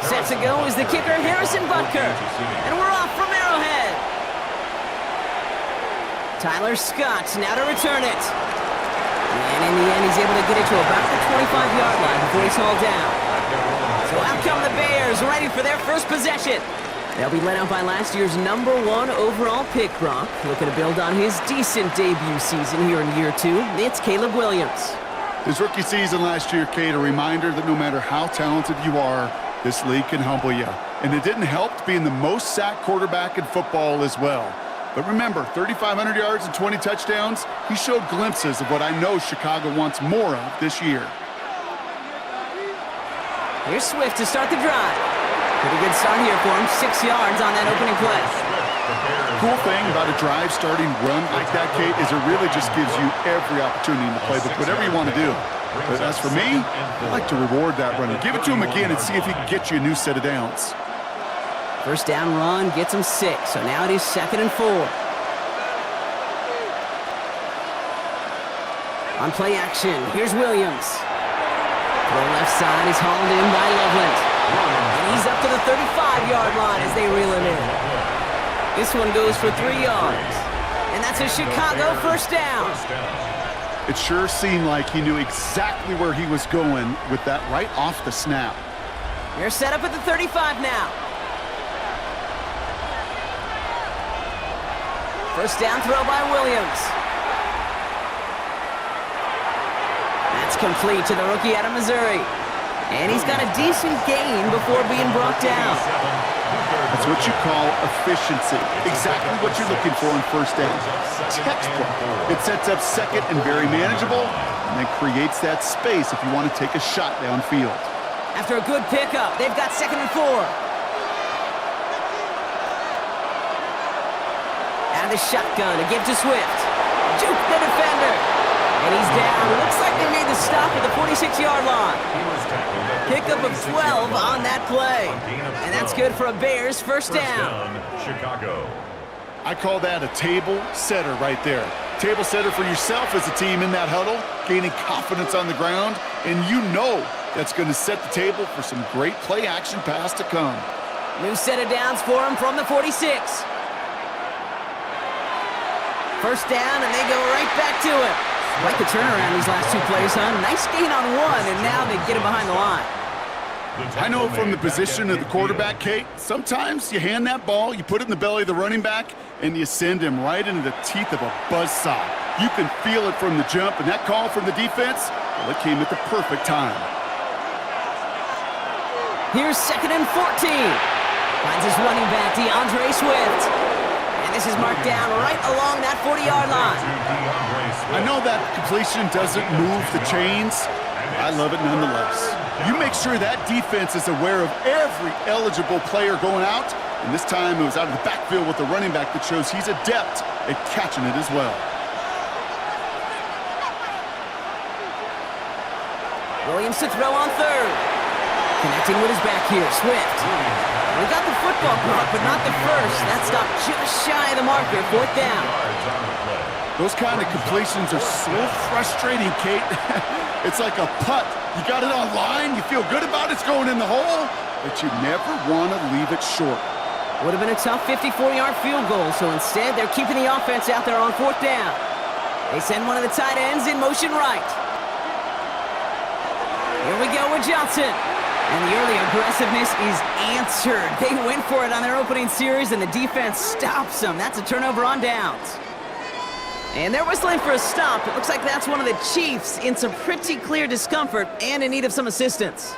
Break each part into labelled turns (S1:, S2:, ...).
S1: Set to go is the kicker, Harrison Butker. And we're off from Arrowhead. Tyler Scott now to return it. And in the end, he's able to get it to about the 25-yard line before he's hauled down. So out come the Bears, ready for their first possession. They'll be led out by last year's #1 overall pick, Brock. Looking to build on his decent debut season here in year 2. It's Caleb Williams.
S2: His rookie season last year, Kate, a reminder that no matter how talented you are, this league can humble you. And it didn't help being the most sacked quarterback in football as well. But remember, 3,500 yards and 20 touchdowns, he showed glimpses of what I know Chicago wants more of this year.
S1: Here's Swift to start the drive. Pretty good start here for him, 6 yards on that opening play.
S2: Cool thing about a drive starting run like that, Kate, is it really just gives you every opportunity in the playbook, whatever you want to do. But as for me, I like to reward that runner. Give it to him again and see if he can get you a new set of downs.
S1: First down run gets him 6, so now it is 2nd and 4. On play action, here's Williams. Throw left side is hauled in by Loveland. And he's up to the 35-yard line as they reel it in. This one goes for 3 yards. And that's a Chicago first down.
S2: It sure seemed like he knew exactly where he was going with that right off the snap.
S1: They're set up at the 35 now. First down throw by Williams. That's complete to the rookie out of Missouri. And he's got a decent gain before being brought down.
S2: That's what you call efficiency. Exactly what you're looking for in first down. Textbook. It sets up second and very manageable, and then creates that space if you want to take a shot downfield.
S1: After a good pickup, they've got 2nd and 4. And the shotgun to give to Swift. Juke the defender. And he's down. Looks like they made the stop at the 46-yard line. Pickup of 12 on that play. And that's good for a Bears first down.
S3: Chicago.
S2: I call that a table setter right there. Table setter for yourself as a team in that huddle, gaining confidence on the ground, and you know that's going to set the table for some great play-action pass to come.
S1: New set of downs for him from the 46. First down, and they go right back to it. Like the turnaround these last 2 plays, huh? Nice gain on 1, and now they get him behind the line.
S2: I know from the position of the quarterback, Kate, sometimes you hand that ball, you put it in the belly of the running back, and you send him right into the teeth of a buzzsaw. You can feel it from the jump, and that call from the defense, well, it came at the perfect time.
S1: Here's 2nd and 14. Finds his running back, DeAndre Swift. And this is marked down right along that 40-yard line.
S2: I know that completion doesn't move the chains. I love it nonetheless. You make sure that defense is aware of every eligible player going out, and this time it was out of the backfield with the running back that shows he's adept at catching it as well.
S1: Williams to throw on 3rd. Connecting with his back here, Swift. We got the football caught, but not the first. That stopped just shy of the marker, 4th down.
S2: Those kind of completions are so frustrating, Kate. It's like a putt. You got it on line, you feel good about it's going in the hole, but you never want to leave it short.
S1: Would have been a tough 54-yard field goal, so instead they're keeping the offense out there on 4th down. They send one of the tight ends in motion right. Here we go with Johnson. And the early aggressiveness is answered. They went for it on their opening series, and the defense stops them. That's a turnover on downs. And they're whistling for a stop. It looks like that's one of the Chiefs in some pretty clear discomfort and in need of some assistance.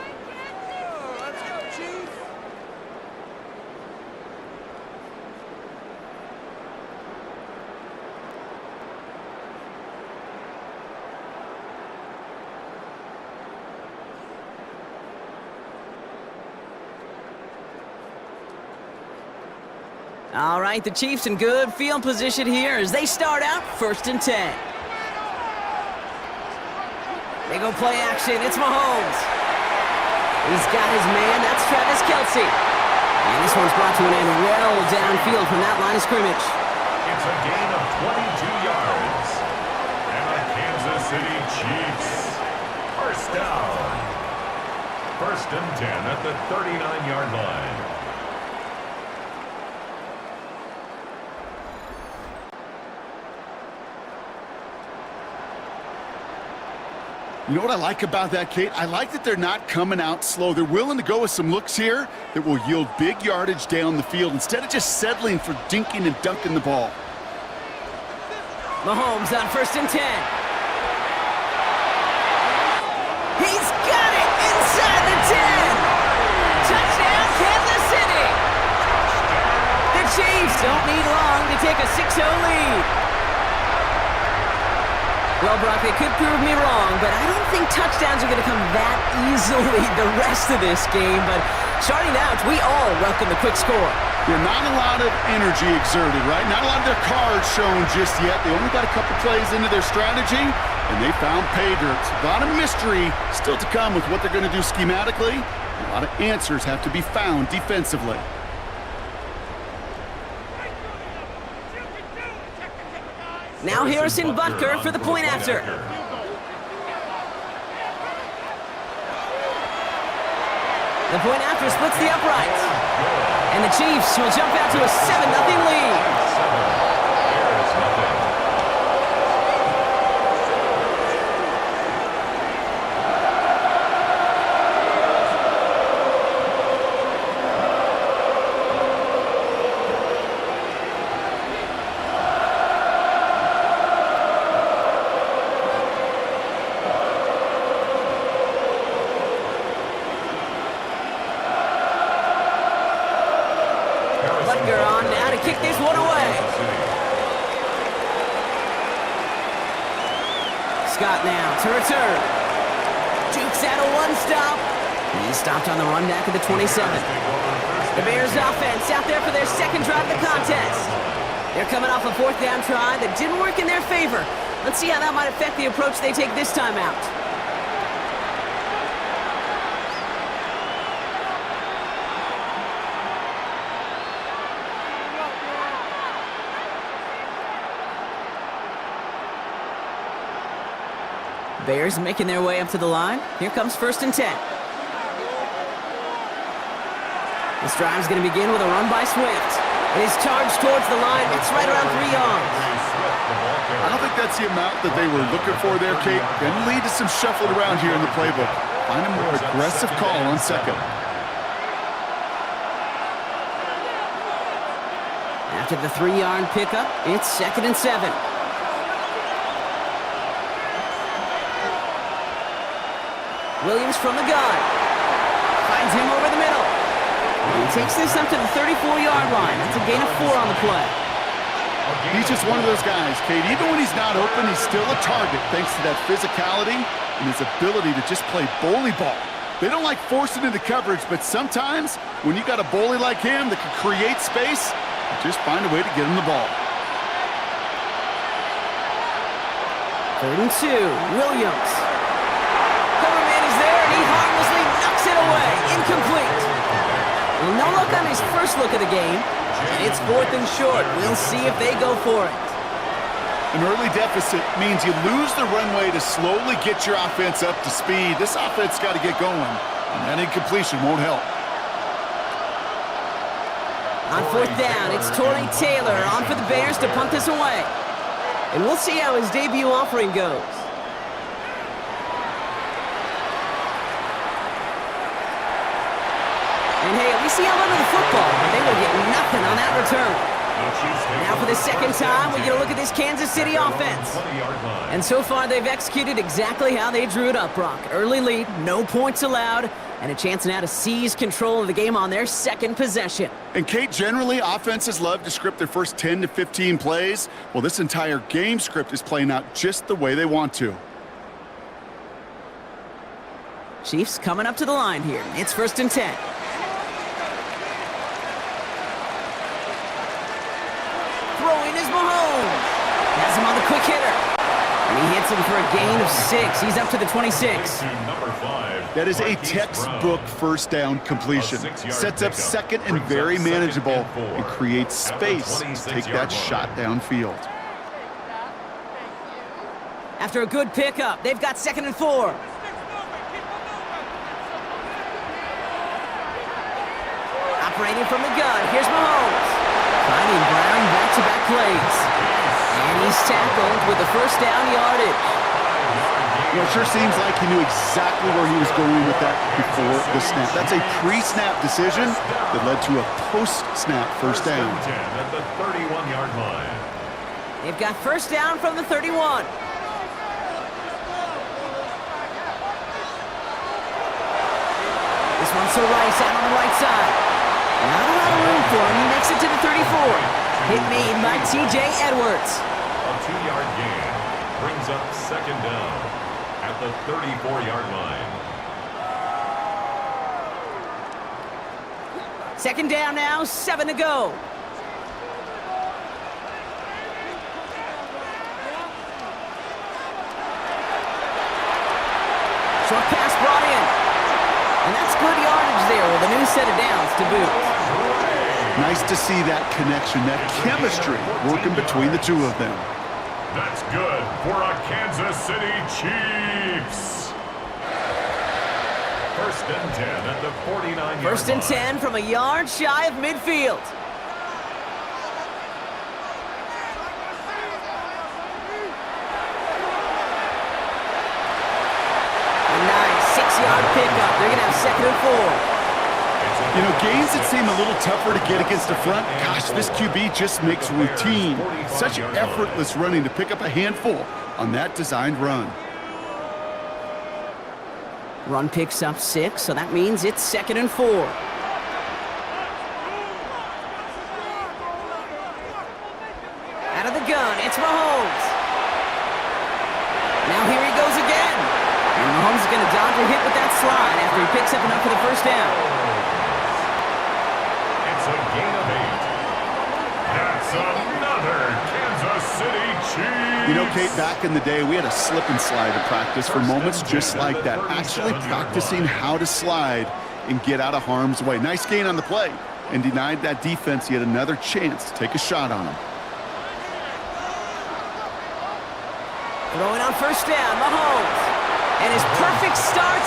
S1: All right, the Chiefs in good field position here as they start out 1st and 10. They go play action. It's Mahomes. He's got his man. That's Travis Kelce. And this one's brought to an end well downfield from that line of scrimmage.
S3: It's a gain of 22 yards. And the Kansas City Chiefs. First down. First and 10 at the 39-yard line.
S2: You know what I like about that, Kate? I like that they're not coming out slow. They're willing to go with some looks here that will yield big yardage down the field instead of just settling for dinking and dunking the ball.
S1: Mahomes on first and 10. He's got it inside the 10. Touchdown, Kansas City. The Chiefs don't need long to take a 6-0 lead. Well, Brock, they could prove me wrong, but I don't think touchdowns are going to come that easily the rest of this game. But starting out, we all welcome the quick score.
S2: Yeah, not a lot of energy exerted, right? Not a lot of their cards shown just yet. They only got a couple plays into their strategy, and they found pay dirt. A lot of mystery still to come with what they're going to do schematically. A lot of answers have to be found defensively.
S1: Now Harrison Butker for the point after. The point after splits the uprights. And the Chiefs will jump out to a 7-0 lead. Butker on now to kick this one away. Scott now to return. Jukes out a one-stop. He's stopped on the run back at the 27. The Bears offense out there for their second drive of the contest. They're coming off a fourth down try that didn't work in their favor. Let's see how that might affect the approach they take this time out. Bears making their way up to the line. Here comes first and 10. This drive's going to begin with a run by Swift. And he's charged towards the line. It's right around 3 yards.
S2: I don't think that's the amount that they were looking for there, Kate. Going to lead to some shuffling around here in the playbook. Find a more aggressive call on second.
S1: After the 3-yard pickup, it's second and 7. Williams from the gun. Finds him over the middle. And he takes this up to the 34-yard line. That's a gain of 4 on the play.
S2: He's just one of those guys, Kate. Even when he's not open, he's still a target thanks to that physicality and his ability to just play bully ball. They don't like forcing into coverage, but sometimes when you got a bully like him that can create space, just find a way to get him the ball.
S1: 3rd and 2. Williams. He harmlessly knocks it away. Incomplete. Well, no luck on his first look of the game. And it's 4th and short. We'll see if they go for it.
S2: An early deficit means you lose the runway to slowly get your offense up to speed. This offense got to get going, and that incompletion won't help.
S1: On 4th down, it's Torrey Taylor on for the Bears to punt this away. And we'll see how his debut offering goes. And hey, at least he held onto the football, but they will get nothing on that return. Now for the second time, we get a look at this Kansas City offense. And so far, they've executed exactly how they drew it up, Brock. Early lead, no points allowed, and a chance now to seize control of the game on their second possession.
S2: And Kate, generally, offenses love to script their first 10 to 15 plays. Well, this entire game script is playing out just the way they want to.
S1: Chiefs coming up to the line here. It's 1st and 10. Throwing is Mahomes. Has him on the quick hitter. And he hits him for a gain of 6. He's up to the 26.
S2: That is a textbook first down completion. Sets up second and very manageable and creates space to take that shot downfield.
S1: After a good pickup, they've got 2nd and 4. Operating from the gun, here's Mahomes. Finding Brown back-to-back plays. And he's tackled with the first down yardage.
S2: Well, it sure seems like he knew exactly where he was going with that before the snap. That's a pre-snap decision that led to a post-snap first down.
S3: At the 31-yard line.
S1: They've got first down from the 31. This one's to Rice out on the right side. Not a lot of room for him. He makes it to the 34. Hit made by T.J. Edwards.
S3: A 2-yard gain brings up second down at the 34-yard line.
S1: Second down now, 7 to go. Short pass brought in. And that's good yardage there with a new set of downs to boot.
S2: Nice to see that connection, that chemistry working between the two of them.
S3: That's good for a Kansas City Chiefs. First and 10 at the 49-yard line.
S1: First and 10 from a yard shy of midfield. A nice 6-yard pickup. They're going to have second and 4.
S2: You know, games that seem a little tougher to get against the front, gosh, this QB just makes routine. Such effortless running to pick up a handful on that designed run.
S1: Run picks up 6, so that means it's second and 4. Out of the gun, it's Mahomes. Now here he goes again. And Mahomes is going to dodge a hit with that slide after he picks up enough for the first down.
S3: It's a gain of 8. That's another Kansas City Chiefs.
S2: You know, Kate, back in the day, we had a slip and slide to practice for moments just like that. Actually practicing how to slide and get out of harm's way. Nice gain on the play and denied that defense yet another chance to take a shot on him.
S1: Throwing on first down, Mahomes. And his perfect start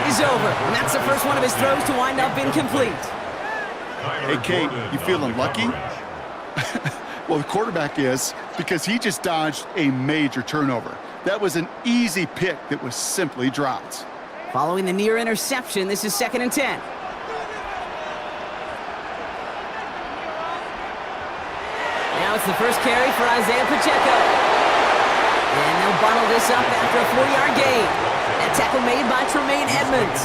S1: is over. And that's the first one of his throws to wind up incomplete.
S2: Hey, Kate, you feeling lucky? Well, the quarterback is, because he just dodged a major turnover. That was an easy pick that was simply dropped.
S1: Following the near interception, this is second and 10. Now it's the first carry for Isaiah Pacheco. And they'll bottle this up after a 4-yard gain. That tackle made by Tremaine Edmonds.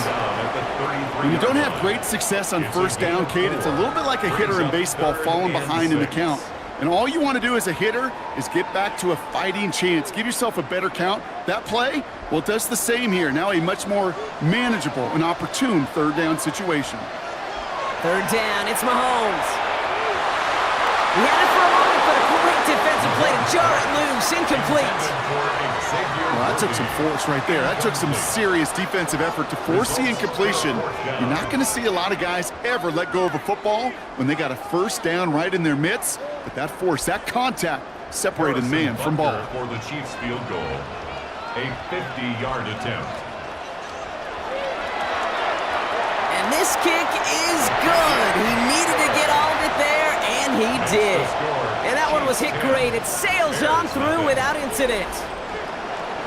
S2: When you don't have great success on first down, Kate, it's a little bit like a hitter in baseball falling behind in the count. And all you want to do as a hitter is get back to a fighting chance. Give yourself a better count. That play, well, it does the same here. Now a much more manageable and opportune third down situation.
S1: Third down, it's Mahomes. He had it for a moment, but a great defensive play to jar it loose, incomplete.
S2: Well, that took some force right there. That took some serious defensive effort to force the incompletion. You're not going to see a lot of guys ever let go of a football when they got a first down right in their midst. But that force, that contact, separated man from ball.
S3: For the Chiefs field goal, a 50-yard attempt.
S1: And this kick is good. He needed to get all of it there, and he did. And that one was hit great. It sails on through without incident.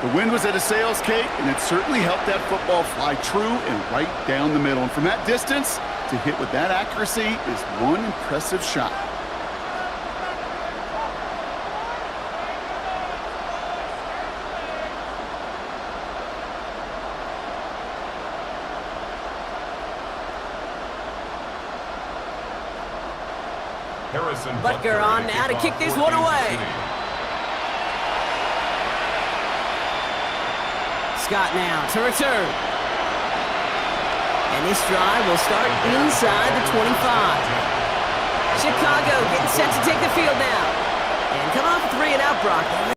S2: The wind was at a sails, Kate, and it certainly helped that football fly true and right down the middle. And from that distance, to hit with that accuracy is one impressive shot.
S3: Harrison
S1: Butker on now to kick this one away. Scott now to return. And this drive will start inside the 25. Chicago getting set to take the field now. And come off 3 and out, Brock.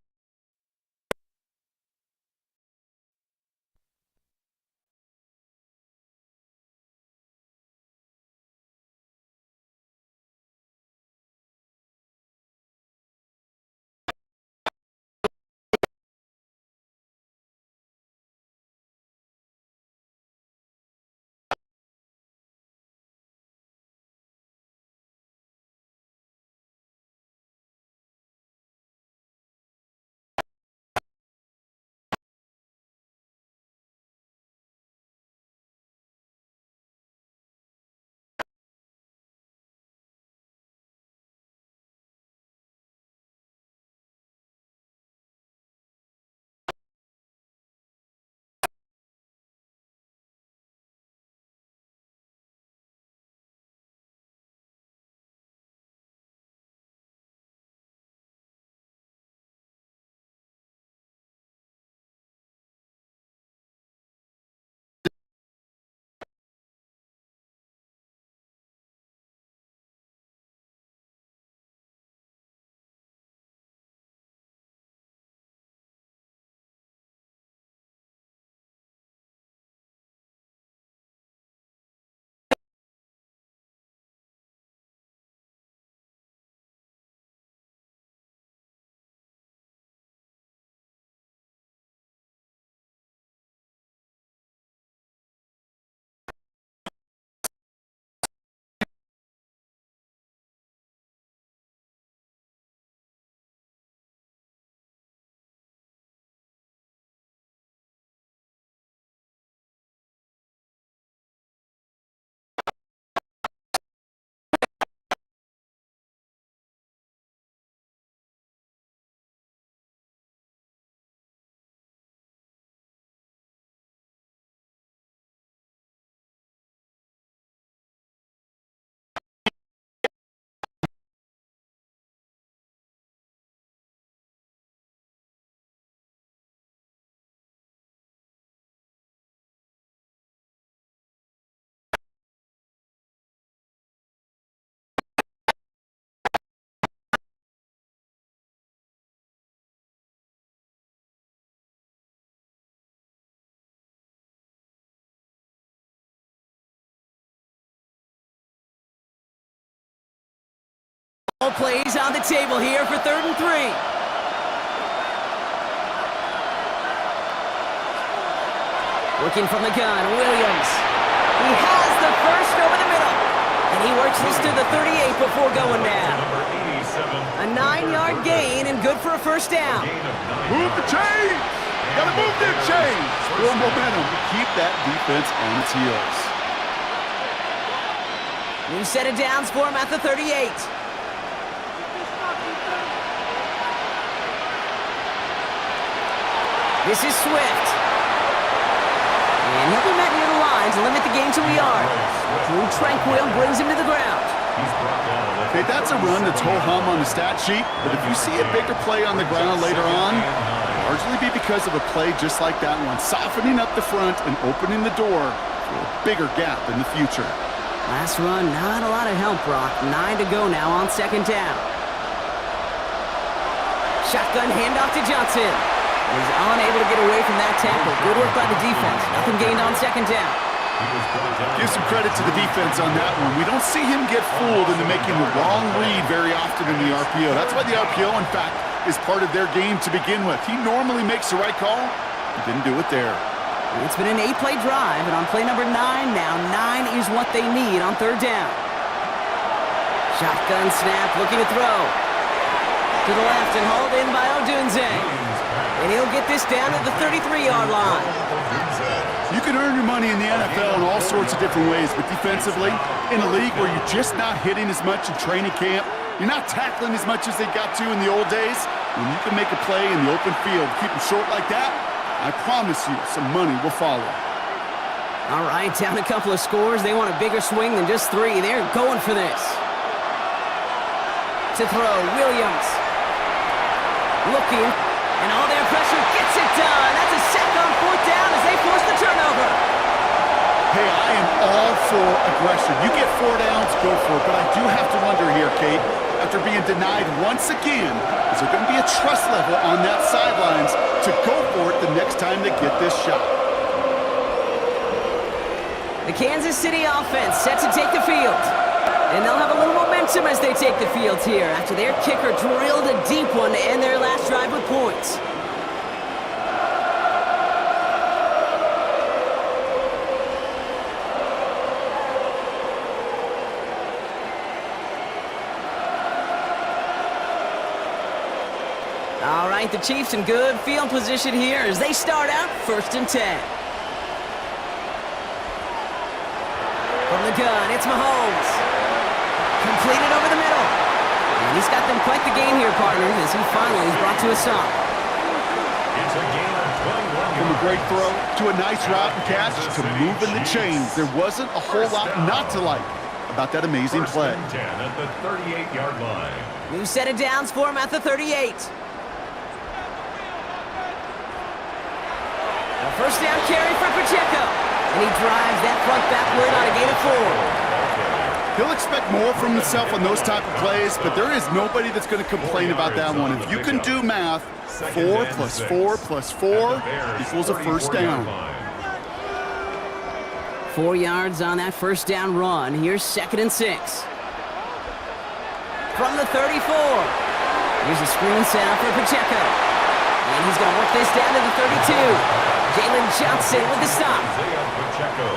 S1: Plays on the table here for 3rd and 3. Looking from the gun, Williams. He has the first over the middle. And he works this to the 38 before going down. A 9-yard gain and good for a first down.
S2: Move the chains! Gotta move the chains! Real momentum to keep that defense on its heels.
S1: New set of downs for him at the 38. This is Swift. And he'll be met near the line to limit the gain to a yard. Drew Tranquill brings him to the ground.
S2: Okay, that's a run that's ho-hum on the stat sheet, but if you see a bigger play on the ground later on, it'll largely be because of a play just like that one, softening up the front and opening the door for a bigger gap in the future.
S1: Last run, not a lot of help, Brock. 9 to go now on 2nd down. Shotgun handoff to Johnson. He's unable to get away from that tackle. Good work by the defense. Nothing gained on 2nd down.
S2: Give some credit to the defense on that one. We don't see him get fooled into making the wrong read very often in the RPO. That's why the RPO, in fact, is part of their game to begin with. He normally makes the right call. He didn't do it there.
S1: It's been an 8-play drive, and on play number 9 now, 9 is what they need on 3rd down. Shotgun snap, looking to throw. To the left and hauled in by Odunze. And he'll get this down at the 33-yard line.
S2: You can earn your money in the NFL in all sorts of different ways, but defensively, in a league where you're just not hitting as much in training camp, you're not tackling as much as they got to in the old days, when you can make a play in the open field, keep them short like that, I promise you some money will follow.
S1: All right, down a couple of scores. They want a bigger swing than just 3. They're going for this. To throw, Williams. Looking, and all their pressure gets it done. That's a sack on 4th down as they force the turnover.
S2: Hey, I am all for aggression. You get 4 downs, go for it. But I do have to wonder here, Kate, after being denied once again, is there going to be a trust level on that sidelines to go for it the next time they get this shot?
S1: The Kansas City offense set to take the field. And they'll have a little momentum as they take the field here after their kicker drilled a deep one to end their last drive with points. All right, the Chiefs in good field position here as they start out 1st and 10. From the gun, it's Mahomes. Completed over the middle. And he's got them quite the gain here, partners, as he finally is brought to a stop.
S3: It's a gain of 21
S2: From a great throw to a nice route and catch to moving the chains. There wasn't a whole lot not to like about that amazing play.
S3: 10 at the 38-yard line.
S1: New set of downs for him at the 38. A first down carry for Pacheco. And he drives that front backward on a gain of 4.
S2: He'll expect more from himself on those type of plays, but there is nobody that's going to complain about that one. If you can do math, 4 plus 4 plus 4 equals a first down.
S1: 4 yards on that first down run. Here's 2nd and 6. From the 34. Here's a screen set up for Pacheco. And he's going to work this down to the 32. Jalen Johnson with the stop.
S3: Pacheco.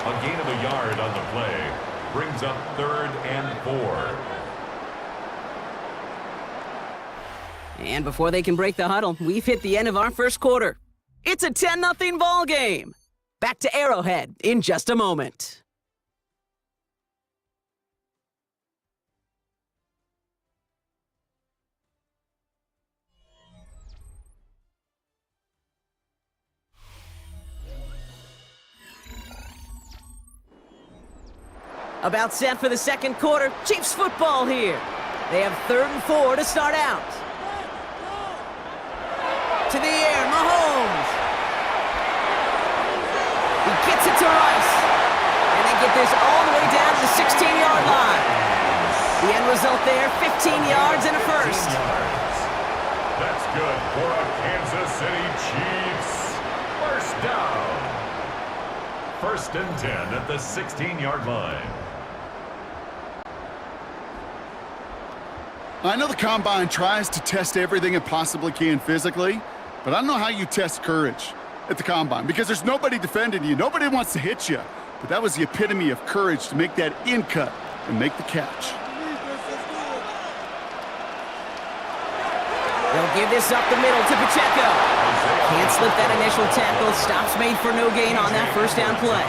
S3: A gain of a yard on the play. Brings up 3rd and 4.
S1: And before they can break the huddle, we've hit the end of our first quarter. It's a 10-0 ball game. Back to Arrowhead in just a moment. About set for the second quarter. Chiefs football here. They have 3rd and 4 to start out. To the air, Mahomes. He gets it to Rice. And they get this all the way down to the 16-yard line. The end result there, 15 yards and a first.
S3: That's good for a Kansas City Chiefs. First down. 1st and 10 at the 16-yard line.
S2: I know the Combine tries to test everything it possibly can physically, but I don't know how you test courage at the Combine because there's nobody defending you. Nobody wants to hit you. But that was the epitome of courage to make that in cut and make the catch.
S1: They'll give this up the middle to Pacheco. Can't slip that initial tackle. Stops made for no gain on that first down play.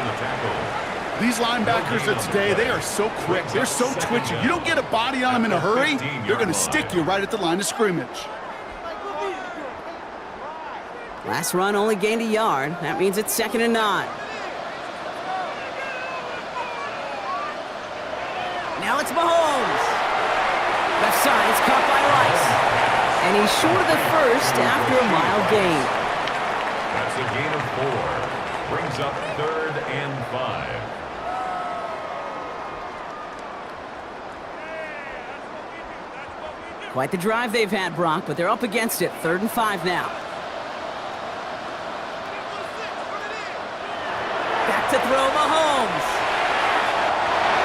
S2: These linebackers of today, they are so quick. They're so twitchy. You don't get a body on them in a hurry, they're going to stick you right at the line of scrimmage.
S1: Last run only gained a yard. That means it's 2nd and 9. Now it's Mahomes. Left side, it's caught by Rice. And he's short of the first after a mile gain.
S3: That's a gain of 4. Brings up 3rd and 5.
S1: Quite the drive they've had, Brock, but they're up against it. 3rd and 5 now. Back to throw, Mahomes.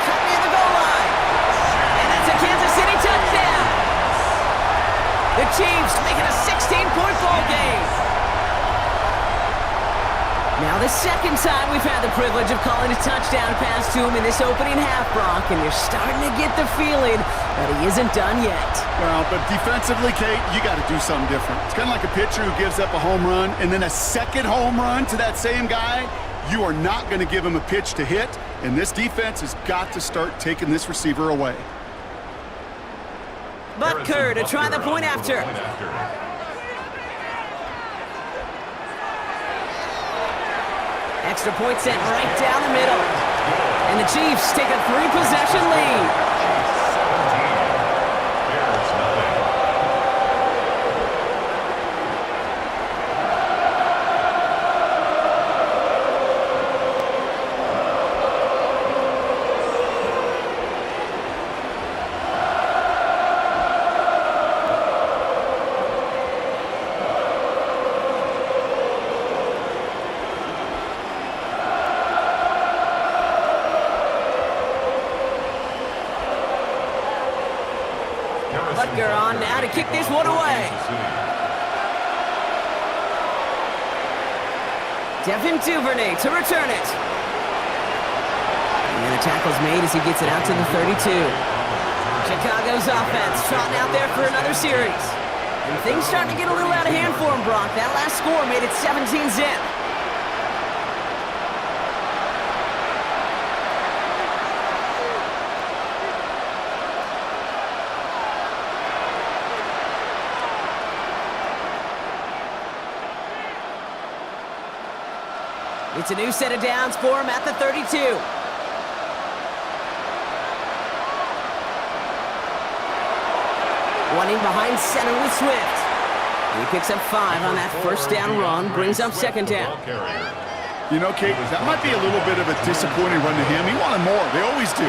S1: Cut near the goal line. And that's a Kansas City touchdown. The Chiefs making a 16-point ball game. Now the second time we've had the privilege of calling a touchdown pass to him in this opening half, Brock, and you're starting to get the feeling that he isn't done yet.
S2: Well, but defensively, Kate, you got to do something different. It's kind of like a pitcher who gives up a home run and then a second home run to that same guy. You are not going to give him a pitch to hit, and this defense has got to start taking this receiver away.
S1: Butker to try the point after. Extra point sent right down the middle. And the Chiefs take a 3-possession lead. Butker on now to kick this one away. Devin Duvernay to return it. And the tackle's made as he gets it out to the 32. Chicago's offense trotting out there for another series. And things starting to get a little out of hand for him, Brock. That last score made it 17-zip. It's a new set of downs for him at the 32. One in behind center with Swift. He picks up 5 on that first down run, brings up 2nd down.
S2: You know, Kate, that might be a little bit of a disappointing run to him. He wanted more. They always do.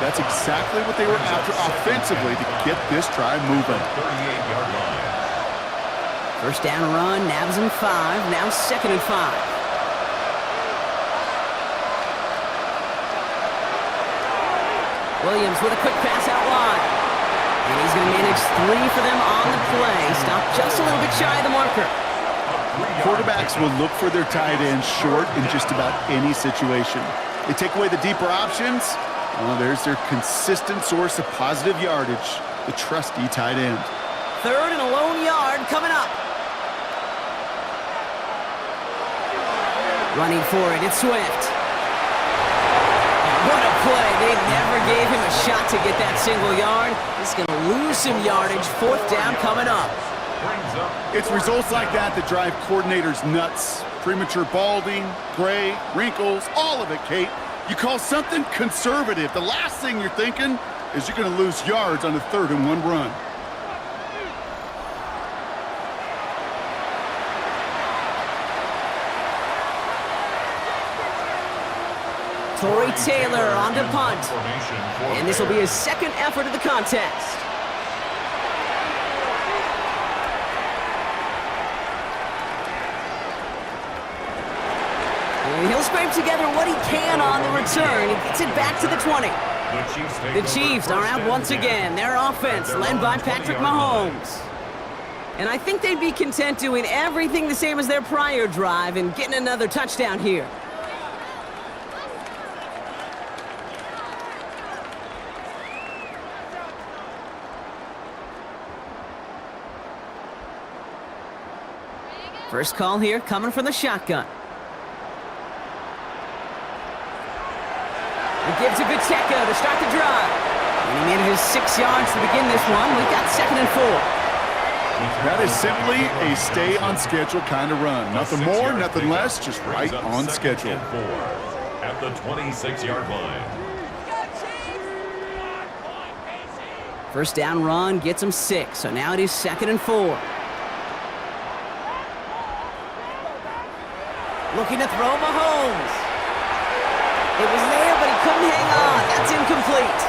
S2: That's exactly what they were after offensively to get this drive moving.
S3: 38-yard line.
S1: First down run, nabs him 5, now 2nd and 5. Williams with a quick pass out wide. And he's going to manage 3 for them on the play. Stopped just a little bit shy of the marker.
S2: Quarterbacks will look for their tight end short in just about any situation. They take away the deeper options. Well, there's their consistent source of positive yardage, the trusty tight end.
S1: 3rd and a lone yard coming up. Running for it, it's Swift. What a play. They never gave him a shot to get that single yard. He's going to lose some yardage. 4th down coming up.
S2: It's results like that that drive coordinators nuts. Premature balding, gray, wrinkles, all of it, Kate. You call something conservative. The last thing you're thinking is you're going to lose yards on a 3rd and 1 run.
S1: Torrey Taylor on to punt. And this will be his 2nd effort of the contest. And he'll scrape together what he can on the return. He gets it back to the 20. The Chiefs are out once again. Their offense led by Patrick Mahomes. And I think they'd be content doing everything the same as their prior drive and getting another touchdown here. First call here coming from the shotgun. It gives to Pacheco to start the drive. And he manages 6 yards to begin this one. We've got 2nd and 4.
S2: That is simply a stay-on-schedule kind of run. Nothing more, nothing less, just right on schedule.
S3: At the 26-yard line.
S1: First down run gets him 6, so now it is 2nd and 4. Looking to throw Mahomes. It was there, but he couldn't hang on. That's incomplete.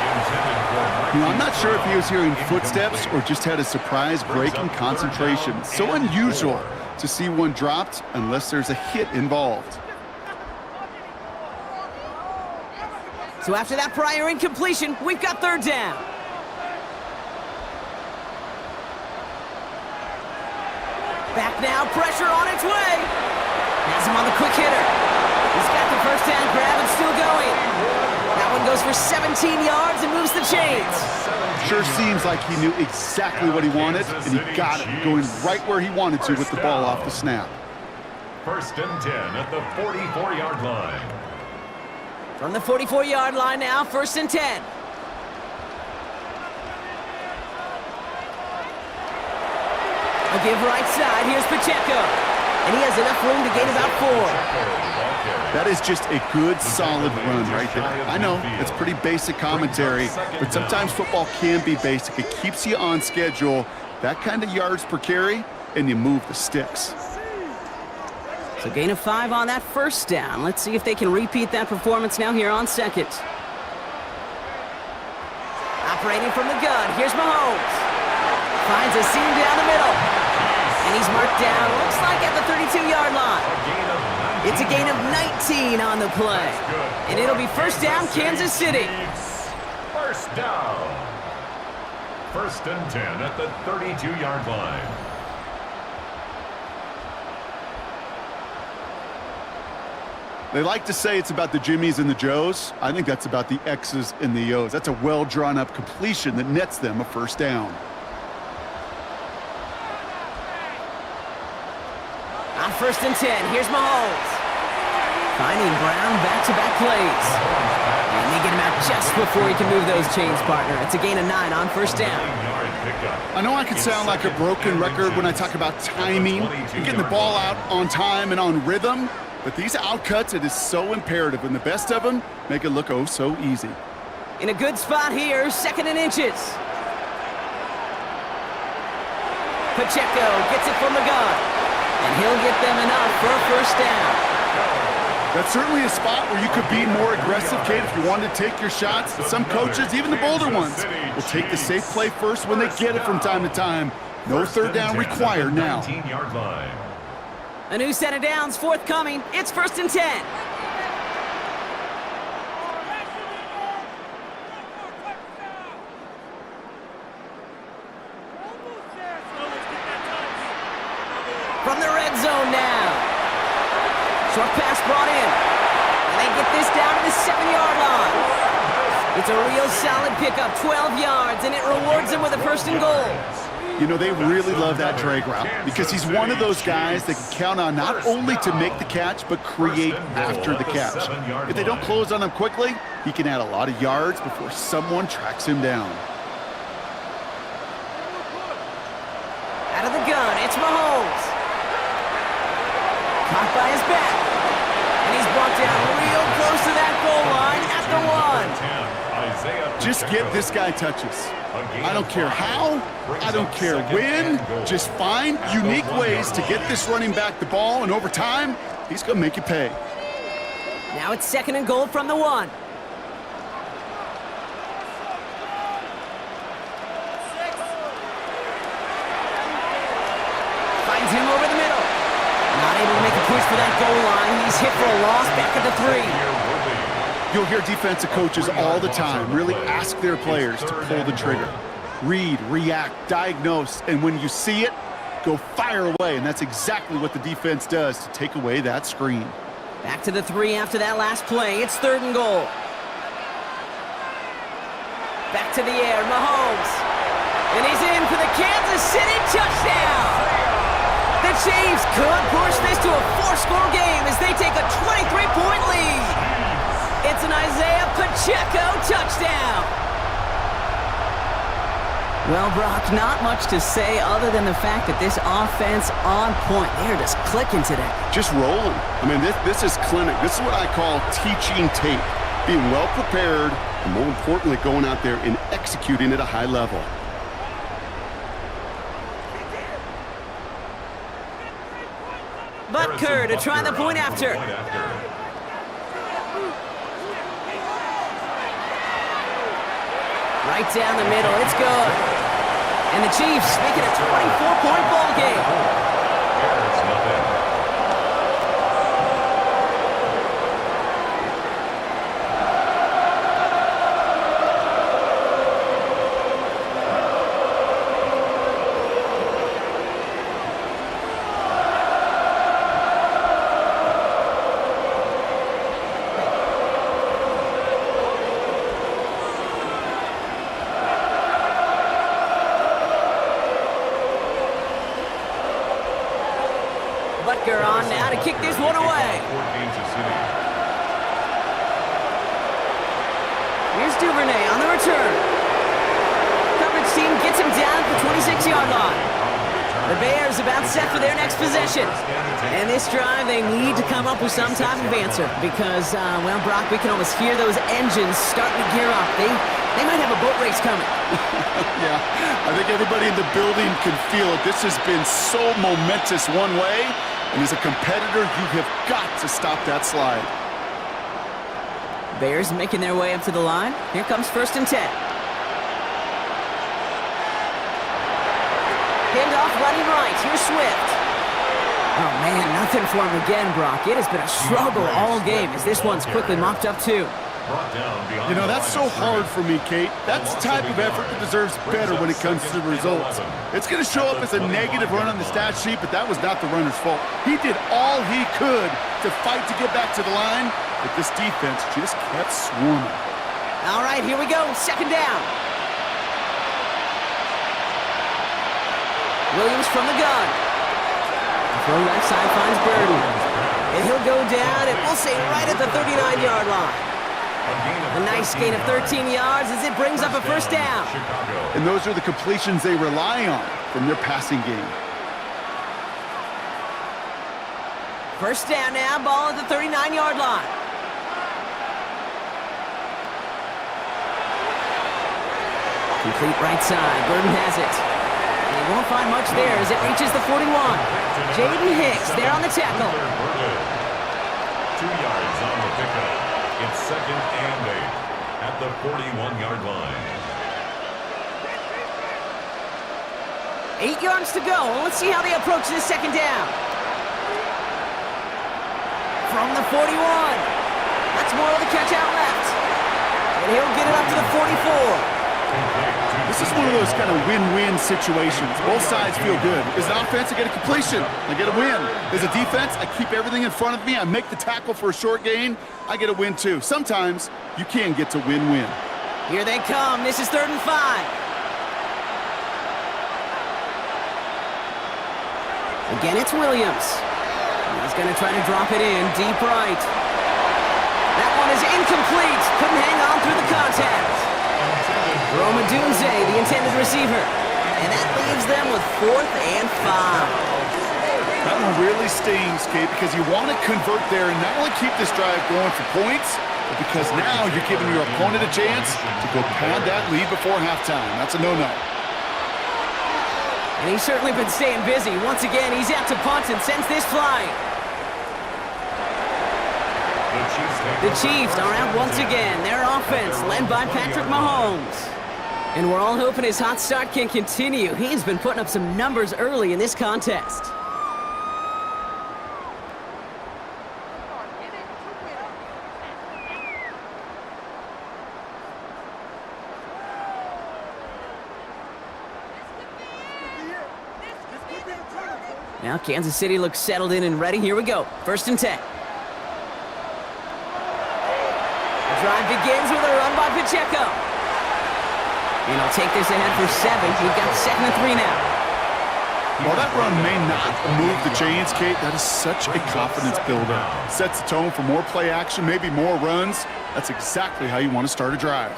S2: You know, I'm not sure if he was hearing footsteps or just had a surprise break in concentration. So unusual to see one dropped unless there's a hit involved.
S1: So after that prior incompletion, we've got 3rd down. Back now, pressure on its way. Has him on the quick hitter. He's got the first down grab and still going. That one goes for 17 yards and moves the chains.
S2: Sure seems like he knew exactly what he wanted, and he got it, going right where he wanted to with the ball off the snap.
S3: 1st and 10 at the 44-yard line.
S1: From the 44-yard line now, 1st and 10. I'll give right side. Here's Pacheco. And he has enough room to gain about 4.
S2: That is just a good, solid run right there. I know, it's pretty basic commentary, but sometimes football can be basic. It keeps you on schedule, that kind of yards per carry, and you move the sticks.
S1: So gain of 5 on that first down. Let's see if they can repeat that performance now here on 2nd. Operating from the gun, here's Mahomes. Finds a seam down the middle. And he's marked down, looks like at the 32-yard line. It's a gain of 19 on the play. And it'll be 1st down, Kansas City.
S3: 1st down. 1st and 10 at the 32-yard line.
S2: They like to say it's about the Jimmies and the Joes. I think that's about the X's and the O's. That's a well-drawn-up completion that nets them a 1st down.
S1: On 1st and 10, here's Mahomes. Finding Brown back-to-back plays. And they get him out just before he can move those chains, partner. It's a gain of 9 on 1st down.
S2: I know I can sound like a broken record when I talk about timing and getting the ball out on time and on rhythm, but these outcuts, it is so imperative, and the best of them make it look oh so easy.
S1: In a good spot here, 2nd and inches. Pacheco gets it from the gun. And he'll get them enough for a 1st down.
S2: That's certainly a spot where you could be more aggressive, Kate, if you wanted to take your shots. But some coaches, even the bolder ones, will take the safe play first when they get it from time to time. No 3rd down required now.
S1: A new set of downs forthcoming. It's 1st and 10. From the red zone now. Short pass brought in. And they get this down to the 7-yard line. It's a real solid pickup, 12 yards, and it rewards them with a 1st and goal.
S2: You know, they really love that drag route because he's one of those guys that can count on not only to make the catch, but create after the catch. If they don't close on him quickly, he can add a lot of yards before someone tracks him down.
S1: Out of the gun, it's Mahomes. Caught by his back. And he's brought down real close to that goal line at the 1.
S2: Just get this guy touches. I don't care how, I don't care when, just find unique ways to get this running back the ball, and over time, he's going to make you pay.
S1: Now it's 2nd and goal from the 1. Finds him over the middle. Not able to make a push for that goal line. He's hit for a loss back at the 3.
S2: You'll hear defensive coaches all the time really ask their players to pull the trigger. Read, react, diagnose, and when you see it, go fire away. And that's exactly what the defense does to take away that screen.
S1: Back to the 3 after that last play. It's 3rd and goal. Back to the air, Mahomes. And he's in for the Kansas City touchdown. The Chiefs could push this to a 4-score game as they take a 23-point lead. It's an Isaiah Pacheco touchdown. Well, Brock, not much to say other than the fact that this offense on point. They're just clicking today.
S2: Just rolling. I mean, this is clinic. This is what I call teaching tape. Being well prepared, and more importantly, going out there and executing at a high level.
S1: Butker to try the point after. Right down the middle, it's good. And the Chiefs make it a 24-point ball game.
S3: It's nothing.
S1: Butker on now to kick this one away. Here's Duvernay on the return. Coverage team gets him down at the 26-yard line. The Bears about set for their next possession. And this drive, they need to come up with some type of answer because, well, Brock, we can almost hear those engines starting to gear up. They might have a boat race coming.
S2: Yeah, I think everybody in the building can feel it. This has been so momentous one way, and as a competitor, you have got to stop that slide.
S1: Bears making their way up to the line. Here comes 1st and 10. Handoff running right. Here's Swift. Oh, man, nothing for him again, Brock. It has been a struggle all game as this one's quickly mopped up, too.
S2: You know, that's so hard for me, Kate. That's the type of effort that deserves better when it comes to the results. It's going to show up as a negative run on the stat sheet, but that was not the runner's fault. He did all he could to fight to get back to the line, but this defense just kept swarming.
S1: All right, here we go. 2nd down. Williams from the gun. Throw left side finds Burden. And he'll go down, and we'll say right at the 39-yard line. A nice gain of 13 yards as it brings up a 1st down.
S2: And those are the completions they rely on from their passing game.
S1: 1st down now, ball at the 39-yard line. Complete right side, Burden has it. And he won't find much there as it reaches the 41. Jaden Hicks there on the tackle.
S3: 2 yards on the pickup. It's 2nd and 8 at the 41-yard line.
S1: 8 yards to go. Let's see how they approach this 2nd down. From the 41. That's more of the catch out left. And he'll get it up to the 44.
S2: This is one of those kind of win-win situations. Both sides feel good. As an offense, I get a completion. I get a win. As a defense, I keep everything in front of me. I make the tackle for a short gain. I get a win, too. Sometimes, you can get to win-win.
S1: Here they come. This is 3rd and 5. Again, it's Williams. He's going to try to drop it in deep right. That one is incomplete. Couldn't hang on through the contact. Roma Dunze, the intended receiver. And that leaves them with 4th and 5.
S2: That one really stings, Kate, because you want to convert there and not only keep this drive going for points, but because now you're giving your opponent a chance to go pad that lead before halftime. That's a no-no.
S1: And he's certainly been staying busy. Once again, he's out to punt and sends this flying. The Chiefs are out once again. Their offense led by Patrick Mahomes. And we're all hoping his hot start can continue. He's been putting up some numbers early in this contest. Now Kansas City looks settled in and ready. Here we go. 1st and 10. The drive begins with a run by Pacheco. And he'll take this ahead for 7. We've got 2nd and 3 now.
S2: While that run may not move the chains, Kate, that is such a confidence builder. Sets the tone for more play action, maybe more runs. That's exactly how you want to start a drive.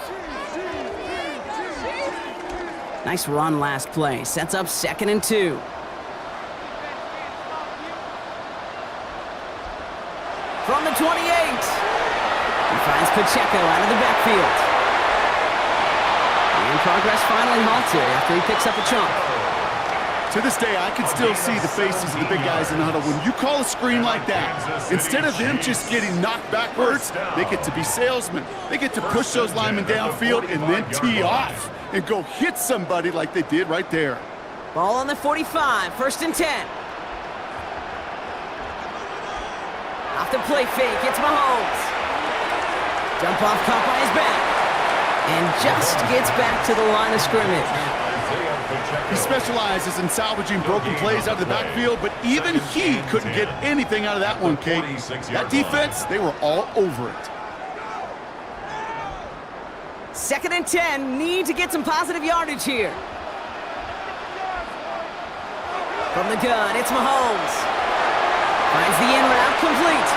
S1: Nice run last play. Sets up 2nd and 2. From the 28. He finds Pacheco out of the backfield. And progress finally halted after he picks up a chunk.
S2: To this day, I can still see the faces of the big guys in the huddle. When you call a screen like that, instead of them just getting knocked backwards, they get to be salesmen. They get to push those linemen downfield and then tee off and go hit somebody like they did right there.
S1: Ball on the 45, 1st and 10. Off the play fake, it's Mahomes. Dump off caught by his back. And just gets back to the line of scrimmage.
S2: He specializes in salvaging broken plays out of the backfield, but even he couldn't get anything out of that one, Kate. That defense, they were all over it.
S1: 2nd and 10, need to get some positive yardage here. From the gun, it's Mahomes. Finds the in route complete.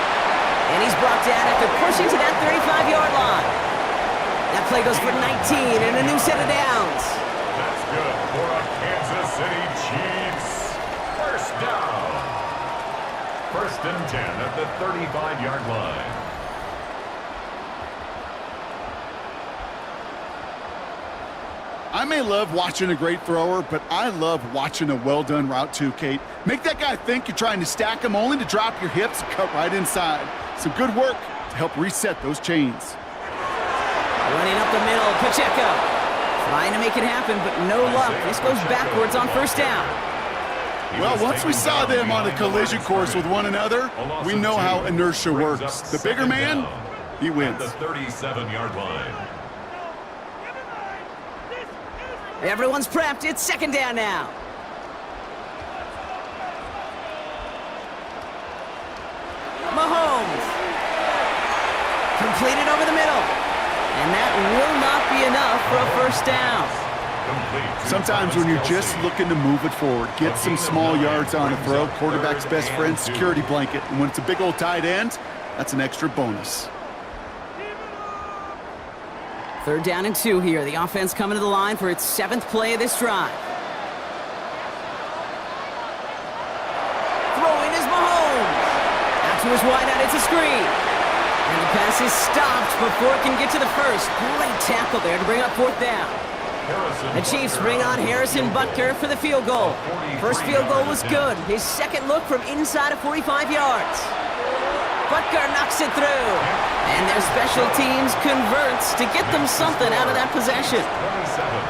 S1: And he's brought down after pushing to that 35-yard line. That play goes for 19 and a new set of downs.
S3: That's good for a Kansas City Chiefs. 1st down. 1st and 10 at the 35-yard line.
S2: I may love watching a great thrower, but I love watching a well-done route too, Kate. Make that guy think you're trying to stack him only to drop your hips and cut right inside. Some good work to help reset those chains.
S1: Running up the middle, Pacheco. Trying to make it happen, but no luck. This goes backwards on 1st down.
S2: Well, once we saw them on a collision course with one another, we know how inertia works. The bigger man, he wins.
S3: At the 37-yard line.
S1: Everyone's prepped. It's 2nd down now. Mahomes. Completed over the middle. And that will not be enough for a 1st down.
S2: Sometimes when you're just looking to move it forward, get some small yards on a throw, quarterback's best friend, security blanket. And when it's a big old tight end, that's an extra bonus.
S1: 3rd down and 2 here. The offense coming to the line for its 7th play of this drive. Throwing is Mahomes. Out to his wideout, it's a screen. And the pass is stopped before it can get to the 1st. Great tackle there to bring up 4th down. The Chiefs bring on Harrison Butker for the field goal. First field goal was good. His 2nd look from inside of 45 yards. Butker knocks it through. And their special teams converts to get them something out of that possession.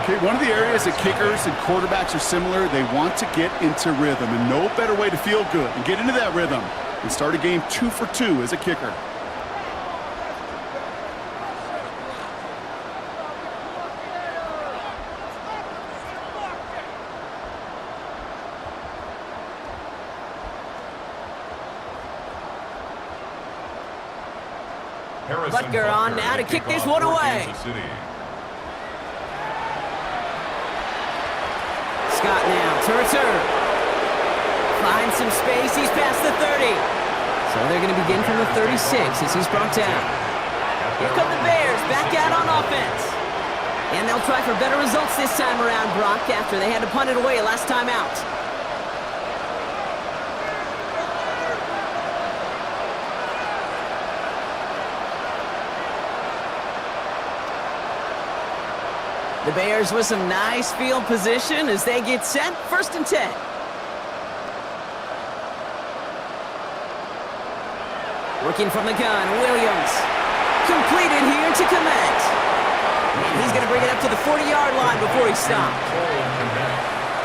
S2: Okay, one of the areas that kickers and quarterbacks are similar, they want to get into rhythm. And no better way to feel good and get into that rhythm than start a game 2 for 2 as a kicker.
S1: Butker on now to kick this one away. Scott now to return. Finds some space. He's past the 30. So they're going to begin from the 36 as he's brought down. Here come the Bears back out on offense. And they'll try for better results this time around, Brock, after they had to punt it away last time out. The Bears with some nice field position as they get set. 1st and 10. Working from the gun, Williams. Completed here to Kmet. And he's going to bring it up to the 40-yard line before he stopped.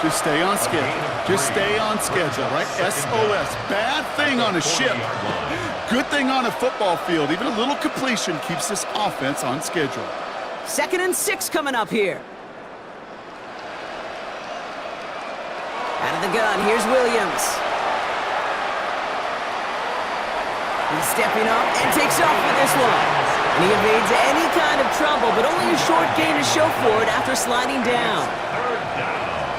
S2: Just stay on schedule. Just stay on schedule, right? SOS. Bad thing on a ship. Good thing on a football field. Even a little completion keeps this offense on schedule.
S1: 2nd and 6 coming up here. Out of the gun, here's Williams. He's stepping up and takes off with this one. And he evades any kind of trouble, but only a short gain to show for it after sliding down.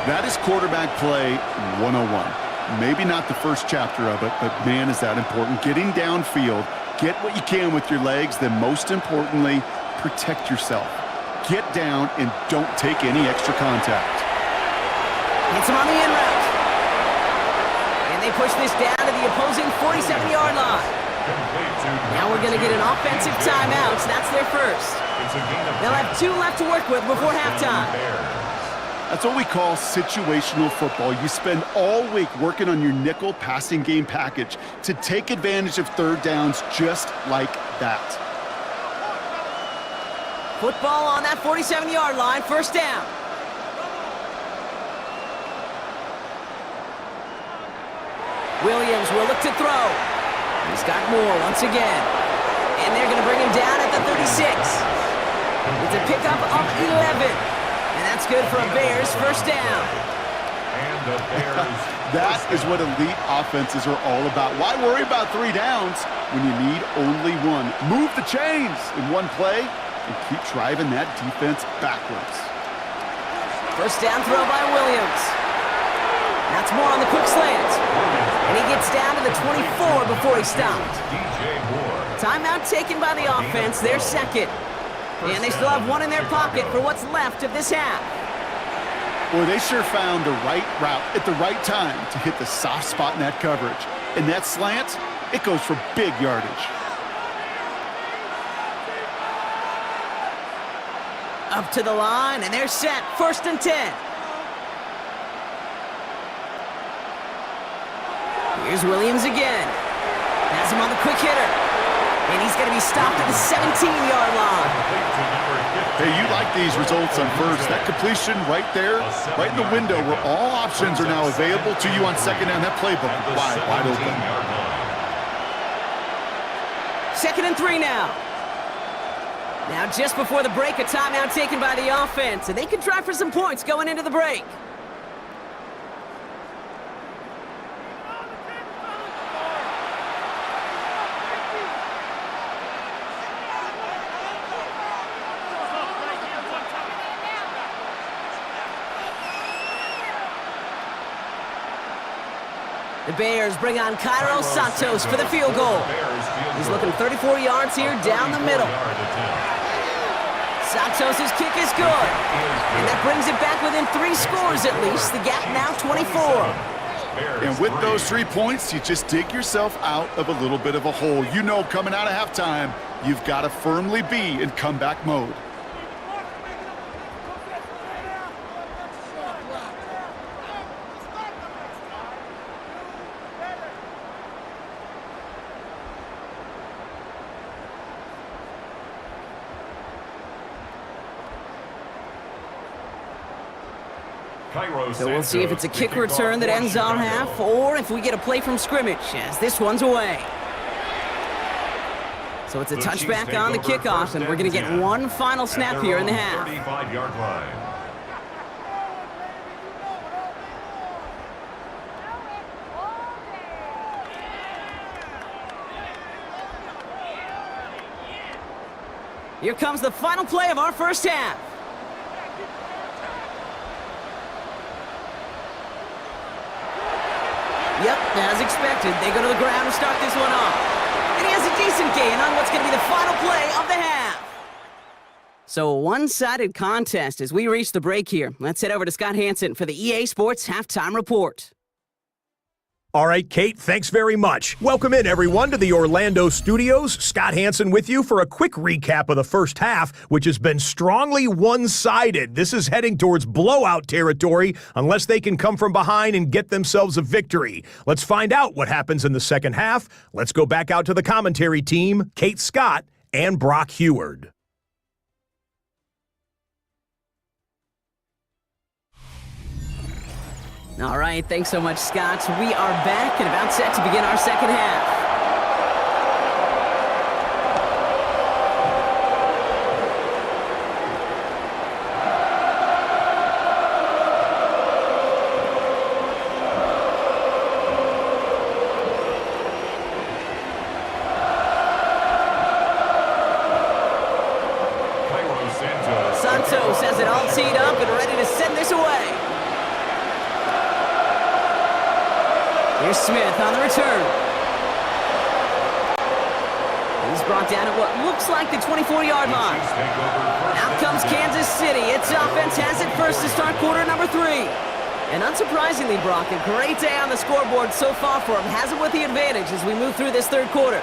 S2: That is quarterback play 101. Maybe not the first chapter of it, but man, is that important. Getting downfield, get what you can with your legs, then most importantly, protect yourself. Get down and don't take any extra contact.
S1: Hits him on the in route. And they push this down to the opposing 47-yard line. Now we're going to get an offensive timeout. So that's their first. They'll have 2 left to work with before halftime.
S2: That's what we call situational football. You spend all week working on your nickel passing game package to take advantage of third downs just like that.
S1: Football on that 47-yard line, first down. Williams will look to throw. He's got more once again. And they're going to bring him down at the 36. It's a pickup of 11. And that's good for a Bears first down.
S3: And the Bears.
S2: That is what elite offenses are all about. Why worry about 3 downs when you need only 1? Move the chains in one play and keep driving that defense backwards.
S1: First down throw by Williams. That's more on the quick slant. And he gets down to the 24 before he stopped.
S3: DJ Moore.
S1: Timeout taken by the offense, their second. And they still have 1 in their pocket for what's left of this half.
S2: Boy, they sure found the right route at the right time to hit the soft spot in that coverage. And that slant, it goes for big yardage.
S1: Up to the line, and they're set. First and 10. Here's Williams again. Has him on the quick hitter. And he's going to be stopped at the 17-yard line.
S2: Hey, you like these results on first. That completion right there, right in the window where all options are now available to you on second down. That playbook wide open.
S1: Second and 3 now. Now just before the break, a timeout taken by the offense. And they can try for some points going into the break. The Bears bring on Cairo Santos for the field goal. He's looking 34 yards here down the middle. Santos' kick is good. And that brings it back within 3 scores at least. The gap now 24.
S2: And with those 3 points, you just dig yourself out of a little bit of a hole. You know coming out of halftime, you've got to firmly be in comeback mode.
S1: So we'll see if it's a kick return that ends our half, or if we get a play from scrimmage, as this one's away. So it's a touchback on the kickoff, and we're going to get 1 final snap here in the half.
S3: 35-yard line.
S1: Here comes the final play of our first half. Yep, as expected, they go to the ground to start this one off. And he has a decent gain on what's going to be the final play of the half. So a one-sided contest as we reach the break here. Let's head over to Scott Hansen for the EA Sports Halftime Report.
S4: All right, Kate, thanks very much. Welcome in, everyone, to the Orlando studios. Scott Hansen with you for a quick recap of the first half, which has been strongly one-sided. This is heading towards blowout territory unless they can come from behind and get themselves a victory. Let's find out what happens in the second half. Let's go back out to the commentary team, Kate Scott and Brock Heward.
S1: All right, thanks so much, Scott. We are back and about set to begin our second half. Here's Smith on the return. He's brought down at what looks like the 24-yard line. Out comes Kansas City. Its offense has it first to start quarter number 3. And unsurprisingly, Brock, a great day on the scoreboard so far for him. Has it with the advantage as we move through this third quarter.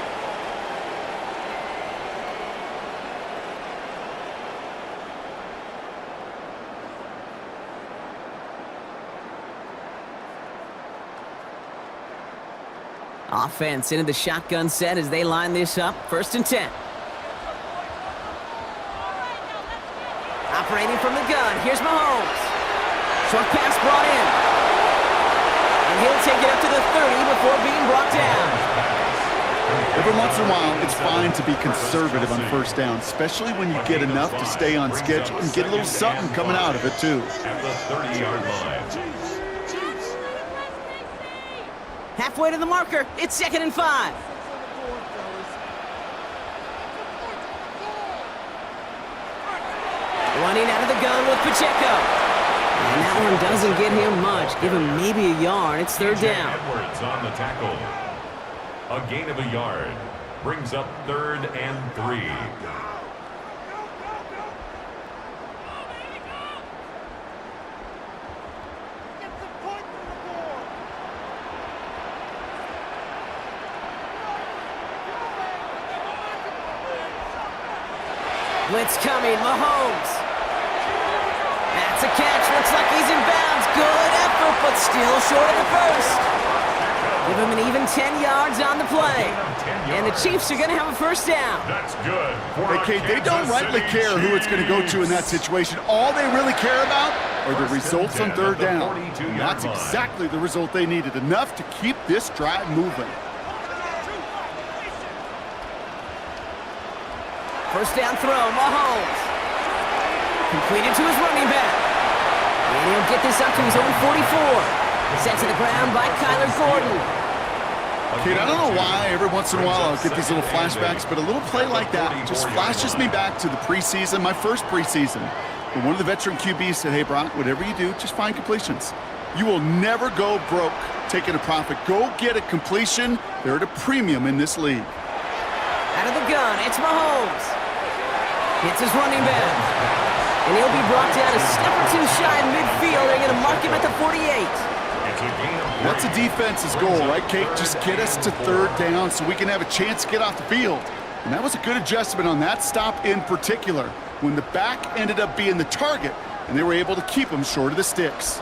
S1: Offense into the shotgun set as they line this up. 1st and 10. Operating from the gun. Here's Mahomes. Short pass brought in. And he'll take it up to the 30 before being brought down.
S2: Every once in a while, it's fine to be conservative on 1st down, especially when you get enough to stay on schedule and get a little something coming out of it, too.
S3: At the 30-yard line.
S1: Halfway to the marker. It's 2nd and 5. Running out of the gun with Pacheco. And that one doesn't get him much. Give him maybe a yard. It's 3rd down.
S3: Edwards on the tackle. A gain of a yard. Brings up 3rd and 3.
S1: Blitz coming, Mahomes. That's a catch. Looks like he's in bounds. Good effort, but still short of the first. Give him an even 10 yards on the play. And the Chiefs are going to have a 1st down.
S3: That's good.
S2: Hey, Kate, they don't rightly care who it's going to go to in that situation. All they really care about are the results on 3rd down. And that's exactly the result they needed. Enough to keep this drive moving.
S1: 1st down throw, Mahomes. Completed to his running back. And he'll get this up to his own 44. Sent to the ground by Kyler Gordon.
S2: Kate, I don't know why every once in a while I'll get these little flashbacks, but a little play like that just flashes me back to the preseason, my first preseason. When one of the veteran QBs said, hey, Brock, whatever you do, just find completions. You will never go broke taking a profit. Go get a completion. They're at a premium in this league.
S1: Out of the gun, it's Mahomes. Hits his running back. And he'll be brought down a step or 2 shy in midfield. They're going to mark him at the 48.
S2: That's a defense's goal, right, Kate? Just get us to 3rd down so we can have a chance to get off the field. And that was a good adjustment on that stop in particular, when the back ended up being the target, and they were able to keep him short of the sticks.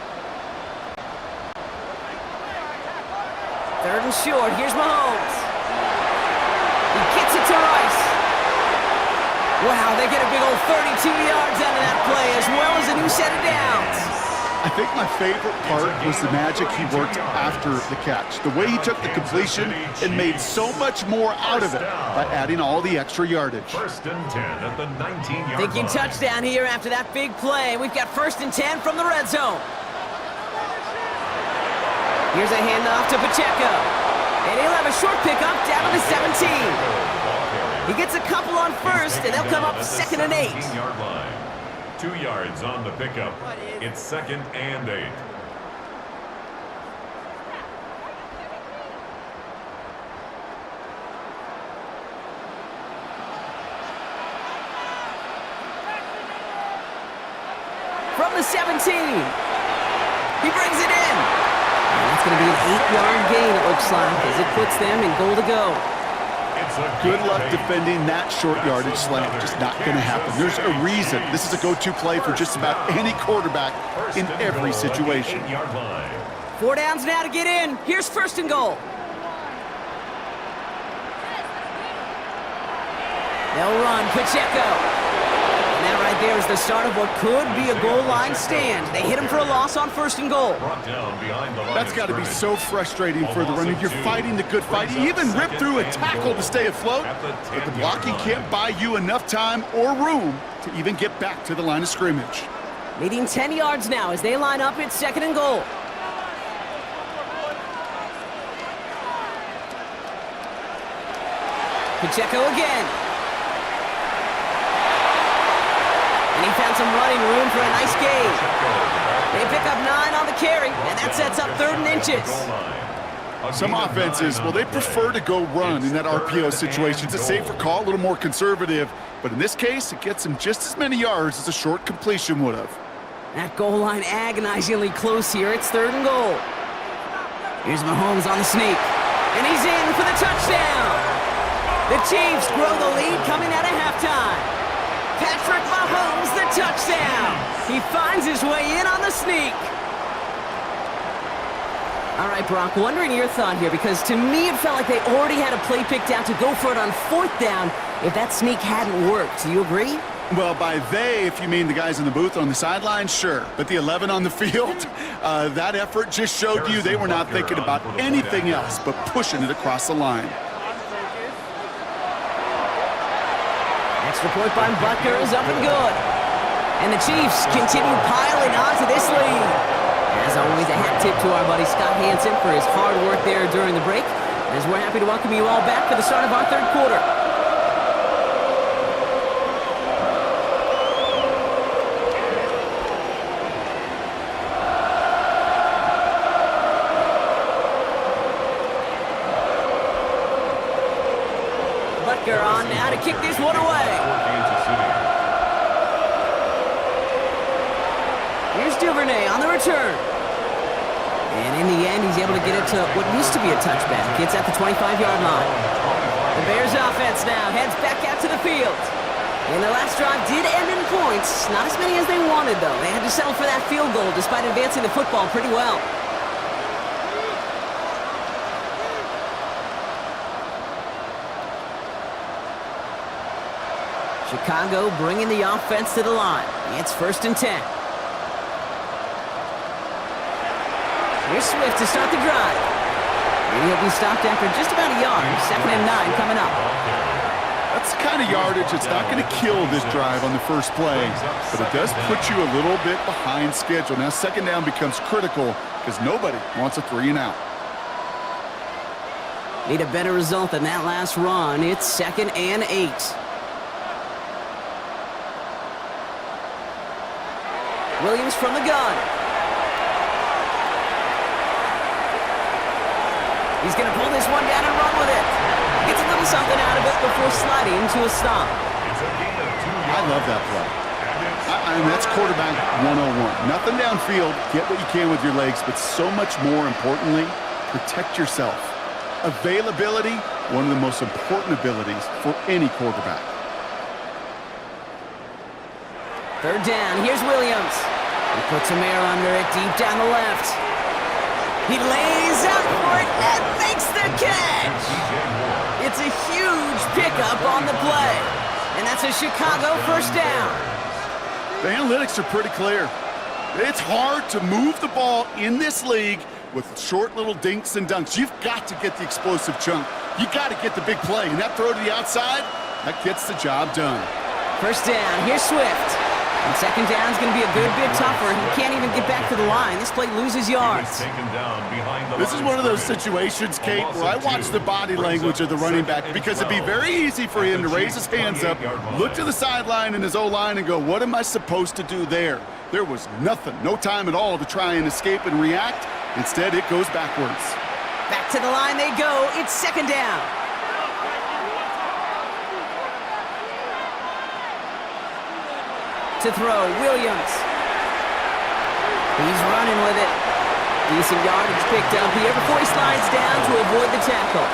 S1: 3rd and short. Here's Mahomes. He gets it to Rice. Wow, they get a big old 32 yards out of that play, as well as a new set of downs.
S2: I think my favorite part was the magic he worked after the catch. The way he took the completion and made so much more out of it by adding all the extra yardage.
S3: 1st and 10 at the 19-yard line.
S1: Thinking touchdown here after that big play. We've got 1st and 10 from the red zone. Here's a handoff to Pacheco. And he'll have a short pickup down to the 17. He gets a couple on 1st, and they'll come up 2nd and 8.
S3: 16-yard line. 2 yards on the pickup. It's 2nd and 8.
S1: From the 17. He brings it in. And that's going to be an 8-yard gain, it looks like, as it puts them in goal to go.
S2: Good luck defending that short yardage slant. Just not going to happen. There's a reason. This is a go-to play for just about any quarterback in every situation.
S1: 4 downs now to get in. Here's 1st and goal. They'll run Pacheco. And that right there is the start of what could be a goal line stand. They hit him for a loss on 1st and goal.
S2: That's got to be so frustrating for the runner. You're fighting the good fight. You even rip through a tackle to stay afloat, but the blocking can't buy you enough time or room to even get back to the line of scrimmage.
S1: Leading 10 yards now as they line up. It's 2nd and goal. Pacheco again. And he found some running room for a nice gain. They pick up 9 on the carry, and that sets up 3rd and inches.
S2: Some offenses, well, they prefer to go run in that RPO situation. It's a safer call, a little more conservative. But in this case, it gets him just as many yards as a short completion would have.
S1: That goal line agonizingly close here. It's 3rd and goal. Here's Mahomes on the sneak. And he's in for the touchdown. The Chiefs grow the lead coming out of halftime. Patrick Mahomes, the touchdown. He finds his way in on the sneak. All right, Brock, wondering your thought here, because to me it felt like they already had a play picked out to go for it on 4th down if that sneak hadn't worked. Do you agree?
S2: Well, by they, if you mean the guys in the booth on the sideline, sure. But the 11 on the field, that effort just showed you they were not thinking about anything else but pushing it across the line.
S1: Extra point by Butker is up and good. And the Chiefs continue piling on to this lead. As always, a hat tip to our buddy Scott Hansen for his hard work there during the break, as we're happy to welcome you all back for the start of our 3rd quarter. Butker on now to kick this one away. Here's Duvernay on the return. And in the end, he's able to get it to what used to be a touchback. Gets at the 25-yard line. The Bears offense now heads back out to the field. And their last drive did end in points. Not as many as they wanted, though. They had to settle for that field goal despite advancing the football pretty well. Chicago bringing the offense to the line. It's 1st and 10. Here's Swift to start the drive. And he'll be stopped after just about a yard. 2nd and 9 coming up.
S2: That's the kind of yardage that's not going to kill this drive on the first play, but it does put you a little bit behind schedule. Now 2nd down becomes critical because nobody wants a 3 and out.
S1: Need a better result than that last run. It's 2nd and 8. Williams from the gun. He's going to pull this one down and run with it. Gets a little something out of it before sliding to a stop.
S2: I love that play. I mean, that's quarterback 101. Nothing downfield. Get what you can with your legs, but so much more importantly, protect yourself. Availability, one of the most important abilities for any quarterback.
S1: 3rd down. Here's Williams. He puts some air under it deep down the left. He lays out for it and makes the catch. It's a huge pickup on the play. And that's a Chicago 1st down.
S2: The analytics are pretty clear. It's hard to move the ball in this league with short little dinks and dunks. You've got to get the explosive chunk. You got to get the big play. And that throw to the outside, that gets the job done.
S1: 1st down. Here's Swift. And 2nd down is going to be a good bit tougher. He can't even get back to the line. This play loses yards.
S2: This is one of those situations, Kate, where I watch the body language of the running back because it'd be very easy for him to raise his hands up, look to the sideline in his O-line and go, what am I supposed to do there? There was nothing, no time at all to try and escape and react. Instead, it goes backwards.
S1: Back to the line they go. It's 2nd down. To throw, Williams. He's running with it. Decent yardage picked up here before he slides down to avoid the tackle.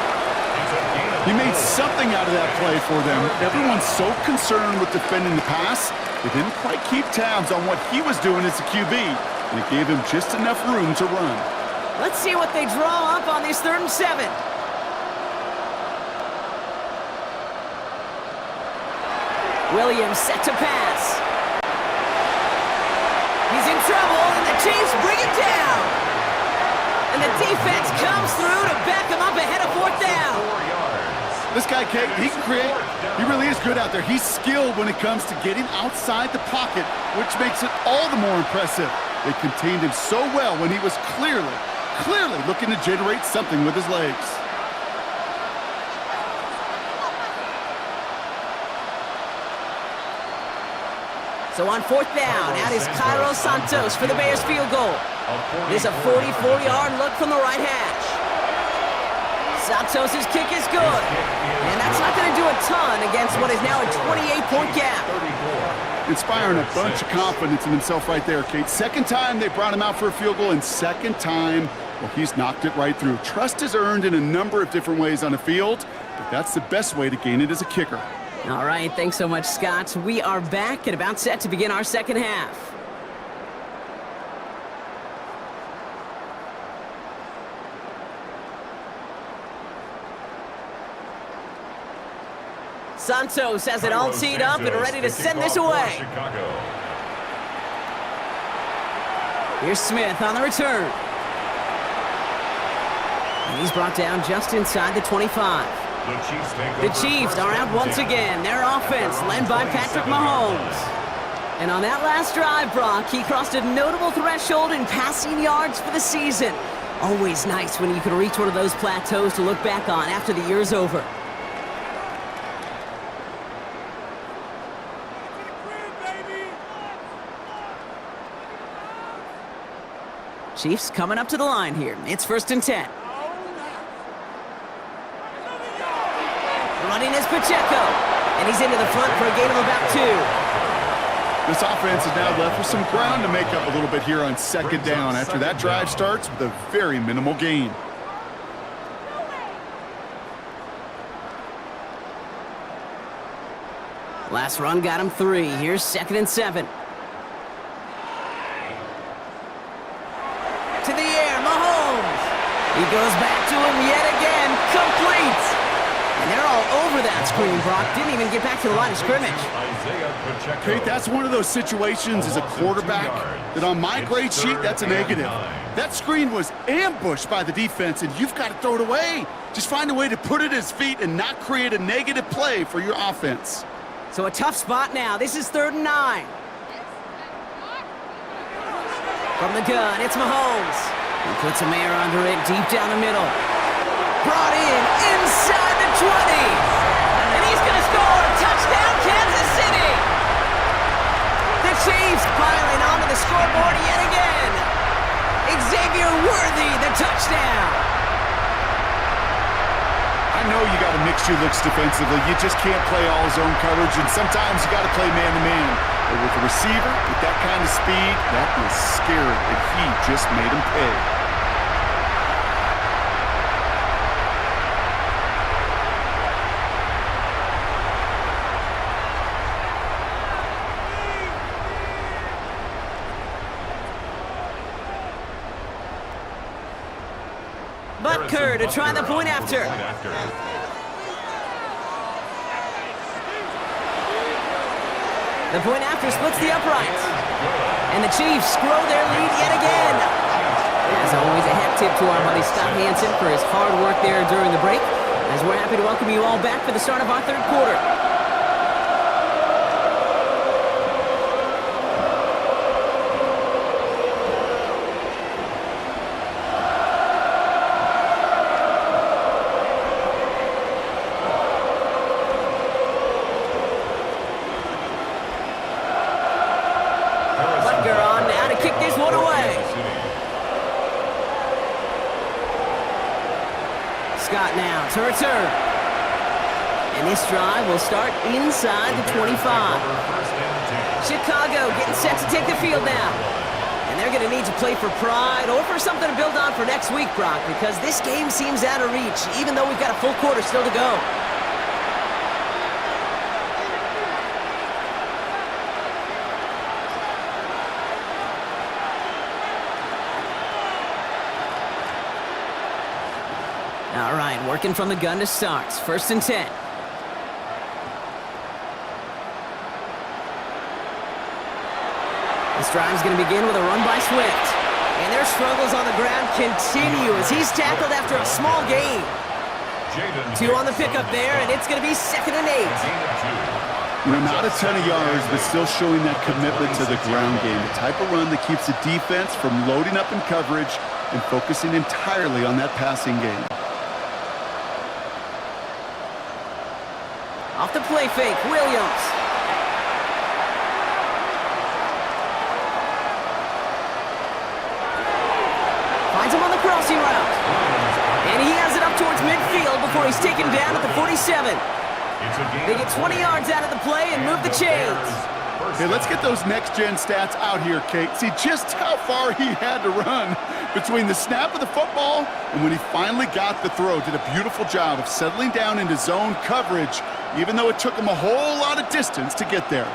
S2: He made something out of that play for them. Everyone's so concerned with defending the pass, they didn't quite keep tabs on what he was doing as a QB, and it gave him just enough room to run.
S1: Let's see what they draw up on this 3rd and 7. Williams set to pass. He's in trouble, and the Chiefs bring him down. And the defense comes through to back him up ahead of 4th down.
S2: This guy, Kate, he can create. He really is good out there. He's skilled when it comes to getting outside the pocket, which makes it all the more impressive. They contained him so well when he was clearly looking to generate something with his legs.
S1: So on 4th down, out is Cairo Santos for the Bears field goal. It is a 44-yard look from the right hash. Santos' kick is good. And that's not going to do a ton against what is now a 28-point gap.
S2: Inspiring a bunch of confidence in himself right there, Kate. Second time they brought him out for a field goal, and second time, well, he's knocked it right through. Trust is earned in a number of different ways on the field, but that's the best way to gain it as a kicker.
S1: All right, thanks so much, Scott. We are back and about set to begin our second half. Santos has it all teed up and ready to send this away. Here's Smith on the return. And he's brought down just inside the 25. The Chiefs are out once again. Their offense led by Patrick Mahomes. And on that last drive, Brock, he crossed a notable threshold in passing yards for the season. Always nice when you can reach one of those plateaus to look back on after the year's over. Chiefs coming up to the line here. It's 1st and 10. Running is Pacheco. And he's into the front for a gain of about 2.
S2: This offense is now left with some ground to make up a little bit here on second down after that drive starts with a very minimal gain.
S1: Last run got him 3. Here's 2nd and 7. To the air, Mahomes. He goes back to him yet again. Complete. And they're all over that screen, Brock. Didn't even get back to the line of scrimmage.
S2: Kate, that's one of those situations as a quarterback that on my grade sheet, that's a negative. That screen was ambushed by the defense, and you've got to throw it away. Just find a way to put it at his feet and not create a negative play for your offense.
S1: So a tough spot now. This is 3rd and 9. From the gun, it's Mahomes. He puts a man under it deep down the middle. Brought in inside the 20. And he's going to score. Touchdown, Kansas City. The Chiefs piling onto the scoreboard yet again. Xavier Worthy, the touchdown.
S2: I know you got to mix your looks defensively. You just can't play all zone coverage, and sometimes you got to play man-to-man. But with a receiver with that kind of speed, that is scary, and he just made him pay.
S1: Butker to try the point after. The point after splits the uprights. And the Chiefs grow their lead yet again. As always, a hat tip to our buddy Scott Hansen for his hard work there during the break, as we're happy to welcome you all back for the start of our 3rd quarter. Scott now to return. And this drive will start inside the 25. Chicago getting set to take the field now. And they're going to need to play for pride or for something to build on for next week, Brock, because this game seems out of reach, even though we've got a full quarter still to go. All right, working from the gun to start. 1st and 10. This drive is going to begin with a run by Swift. And their struggles on the ground continue as he's tackled after a small gain. 2 on the pickup there, and it's going to be 2nd and 8.
S2: You know, not a ton of yards, but still showing that commitment to the ground game. The type of run that keeps the defense from loading up in coverage and focusing entirely on that passing game.
S1: Off the play fake, Williams. Finds him on the crossing route. And he has it up towards midfield. before he's taken down at the 47.
S3: It's a gain
S1: They get 20 yards out of the play and move the chains.
S2: Hey, let's get those next-gen stats out here, Kate. See just how far he had to run between the snap of the football and when he finally got the throw. Did a beautiful job of settling down into zone coverage, even though it took him a whole lot of distance to get there.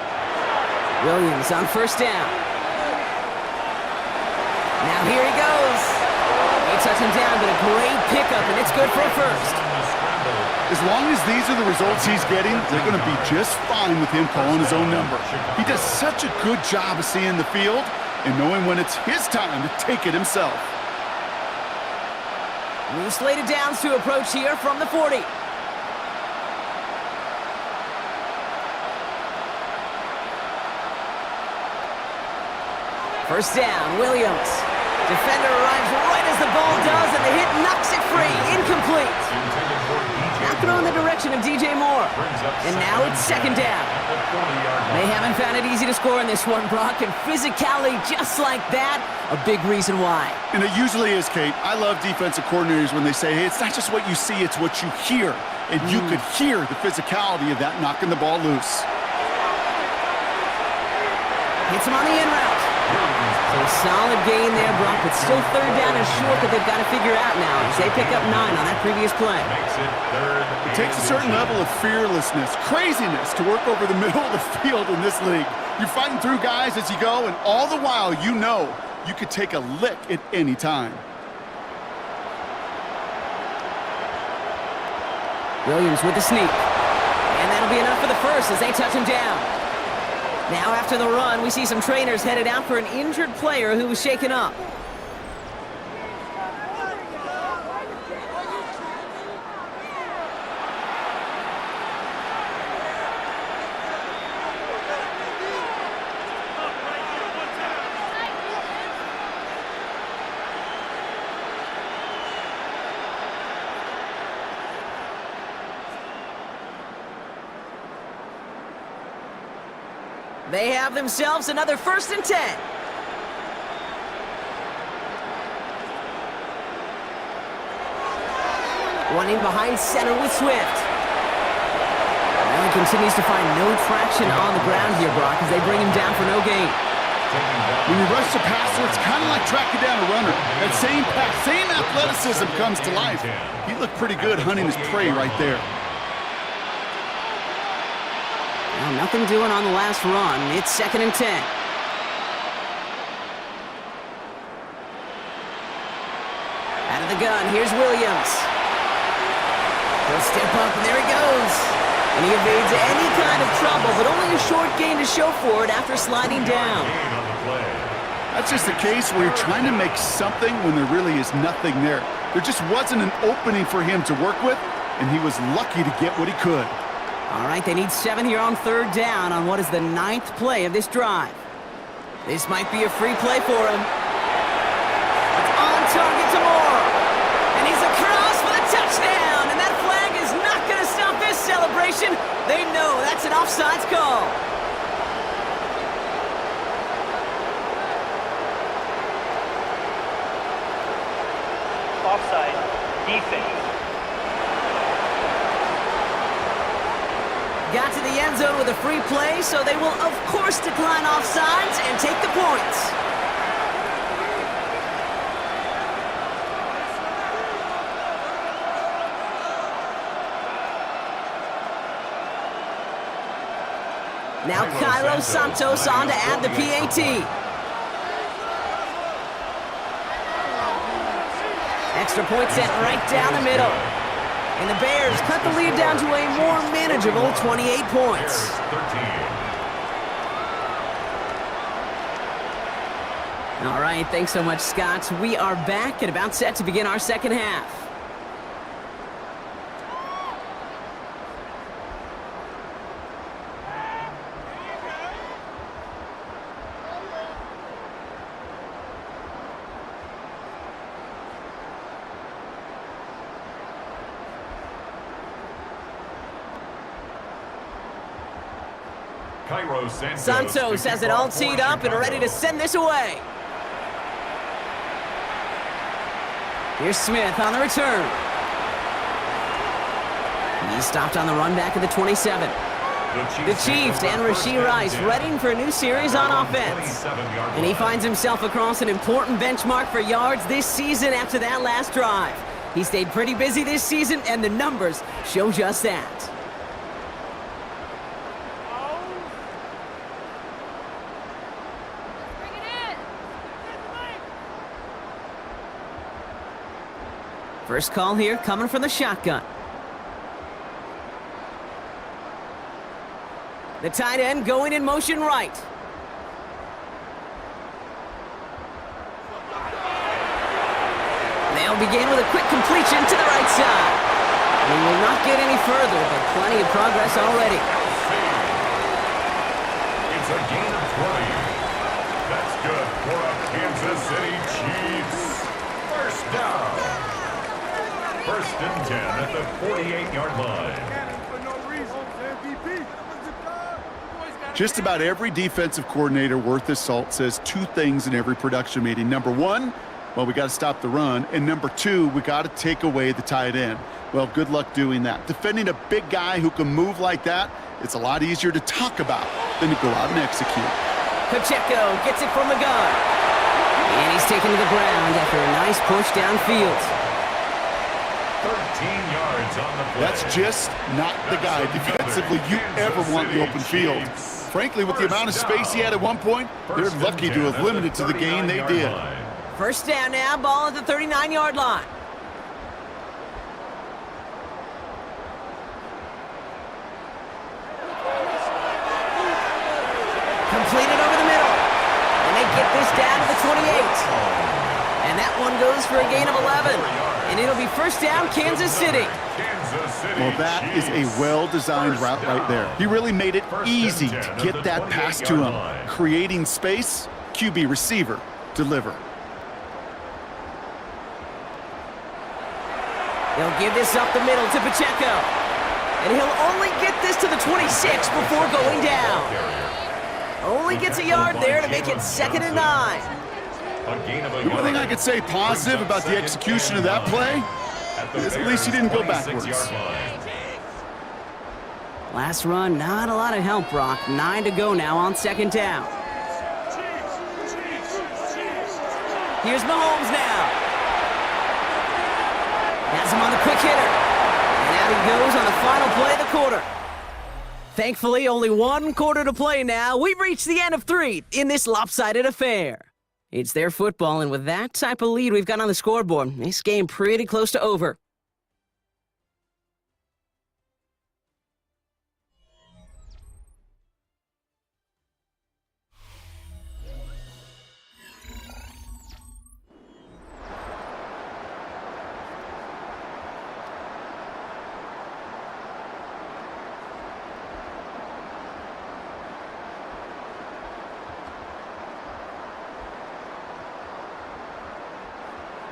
S1: Williams on first down. Now here he goes. They touch him down, but a great pickup, and it's good for a first.
S2: As long as these are the results he's getting, they're going to be just fine with him calling his own number. He does such a good job of seeing the field and knowing when it's his time to take it himself.
S1: New slated downs to approach here from the 40. First down, Williams. Defender arrives right as the ball does, and the hit knocks it free. Incomplete. Now thrown in the direction of DJ Moore. And now it's second down. They haven't found it easy to score in this one, Brock, and physicality just like that, a big reason why.
S2: And it usually is, Kate. I love defensive coordinators when they say, hey, it's not just what you see, it's what you hear. And you could hear the physicality of that knocking the ball loose.
S1: Hits him on the in route. So a solid gain there, Brock, but still third down and short that they've got to figure out now as they pick up 9 on that previous play.
S2: It takes a certain level of fearlessness, craziness to work over the middle of the field in this league. You're fighting through guys as you go, and all the while you know you could take a lick at any time.
S1: Williams with the sneak. And that'll be enough for the first as they touch him down. Now after the run, we see some trainers headed out for an injured player who was shaken up. They have themselves another 1st and 10. One in behind center with Swift. Allen continues to find no traction on the ground here, Brock, as they bring him down for no gain.
S2: When you rush the passer, it's kind of like tracking down a runner. That same pass, same athleticism comes to life. He looked pretty good hunting his prey right there.
S1: Well, nothing doing on the last run. It's 2nd and 10. Out of the gun, here's Williams. He'll step up, and there he goes. And he evades any kind of trouble, but only a short gain to show for it after sliding down.
S2: That's just a case where you're trying to make something when there really is nothing there. There just wasn't an opening for him to work with, and he was lucky to get what he could.
S1: All right, they need 7 here on 3rd down on what is the 9th play of this drive. This might be a free play for him. It's on target to Moore. And he's across for the touchdown. And that flag is not going to stop this celebration. They know that's an offsides call.
S5: Offside. Defense.
S1: Got to the end zone with a free play, so they will, of course, decline offsides and take the points. Now Cairo Santos on to add the PAT. Extra point sent right down the middle. And the Bears cut the lead down to a more manageable 28 points. All right, thanks so much, Scott. We are back and about set to begin our second half.
S3: Cairo
S1: Santos has it all teed up and ready to send this away. Here's Smith on the return. He's stopped on the run back at the 27. The Chiefs and Rashee Rice readying for a new series on offense. And he finds himself across an important benchmark for yards this season after that last drive. He stayed pretty busy this season, and the numbers show just that. First call here coming from the shotgun. The tight end going in motion right. They'll begin with a quick completion to the right side. We will not get any further, but plenty of progress already.
S3: It's a gain of 20. That's good for a Kansas City Chiefs. First down. First and 10 at the 48-yard line.
S2: Just about every defensive coordinator worth his salt says two things in every production meeting. Number one, well, we got to stop the run. And number two, we got to take away the tight end. Well, good luck doing that. Defending a big guy who can move like that, it's a lot easier to talk about than to go out and execute.
S1: Pacheco gets it from the gun. And he's taken to the ground after a nice push downfield.
S3: 13 yards on the play.
S2: That's just not the guy defensively you ever want in the open field. Frankly, with the amount of space he had at one point, they're lucky to have limited to the gain they did.
S1: First down now, ball at the 39-yard line. Completed over the middle. And they get this down to the 28. And that one goes for a gain of 11. And it'll be first down, Kansas City.
S2: Well, that is a well-designed route right there. He really made it easy to get that pass to him. Creating space, QB receiver, deliver.
S1: They'll give this up the middle to Pacheco. And he'll only get this to the 26 before going down. Only gets a yard there to make it 2nd and 9.
S2: The one thing I could say positive about the execution of that play is at least he didn't go backwards.
S1: Last run, not a lot of help, Brock. 9 to go now on 2nd down. Here's Mahomes now. Has him on the quick hitter. And out he goes on the final play of the quarter. Thankfully, only one quarter to play now. We've reached the end of 3 in this lopsided affair. It's their football, and with that type of lead we've got on the scoreboard, this game pretty close to over.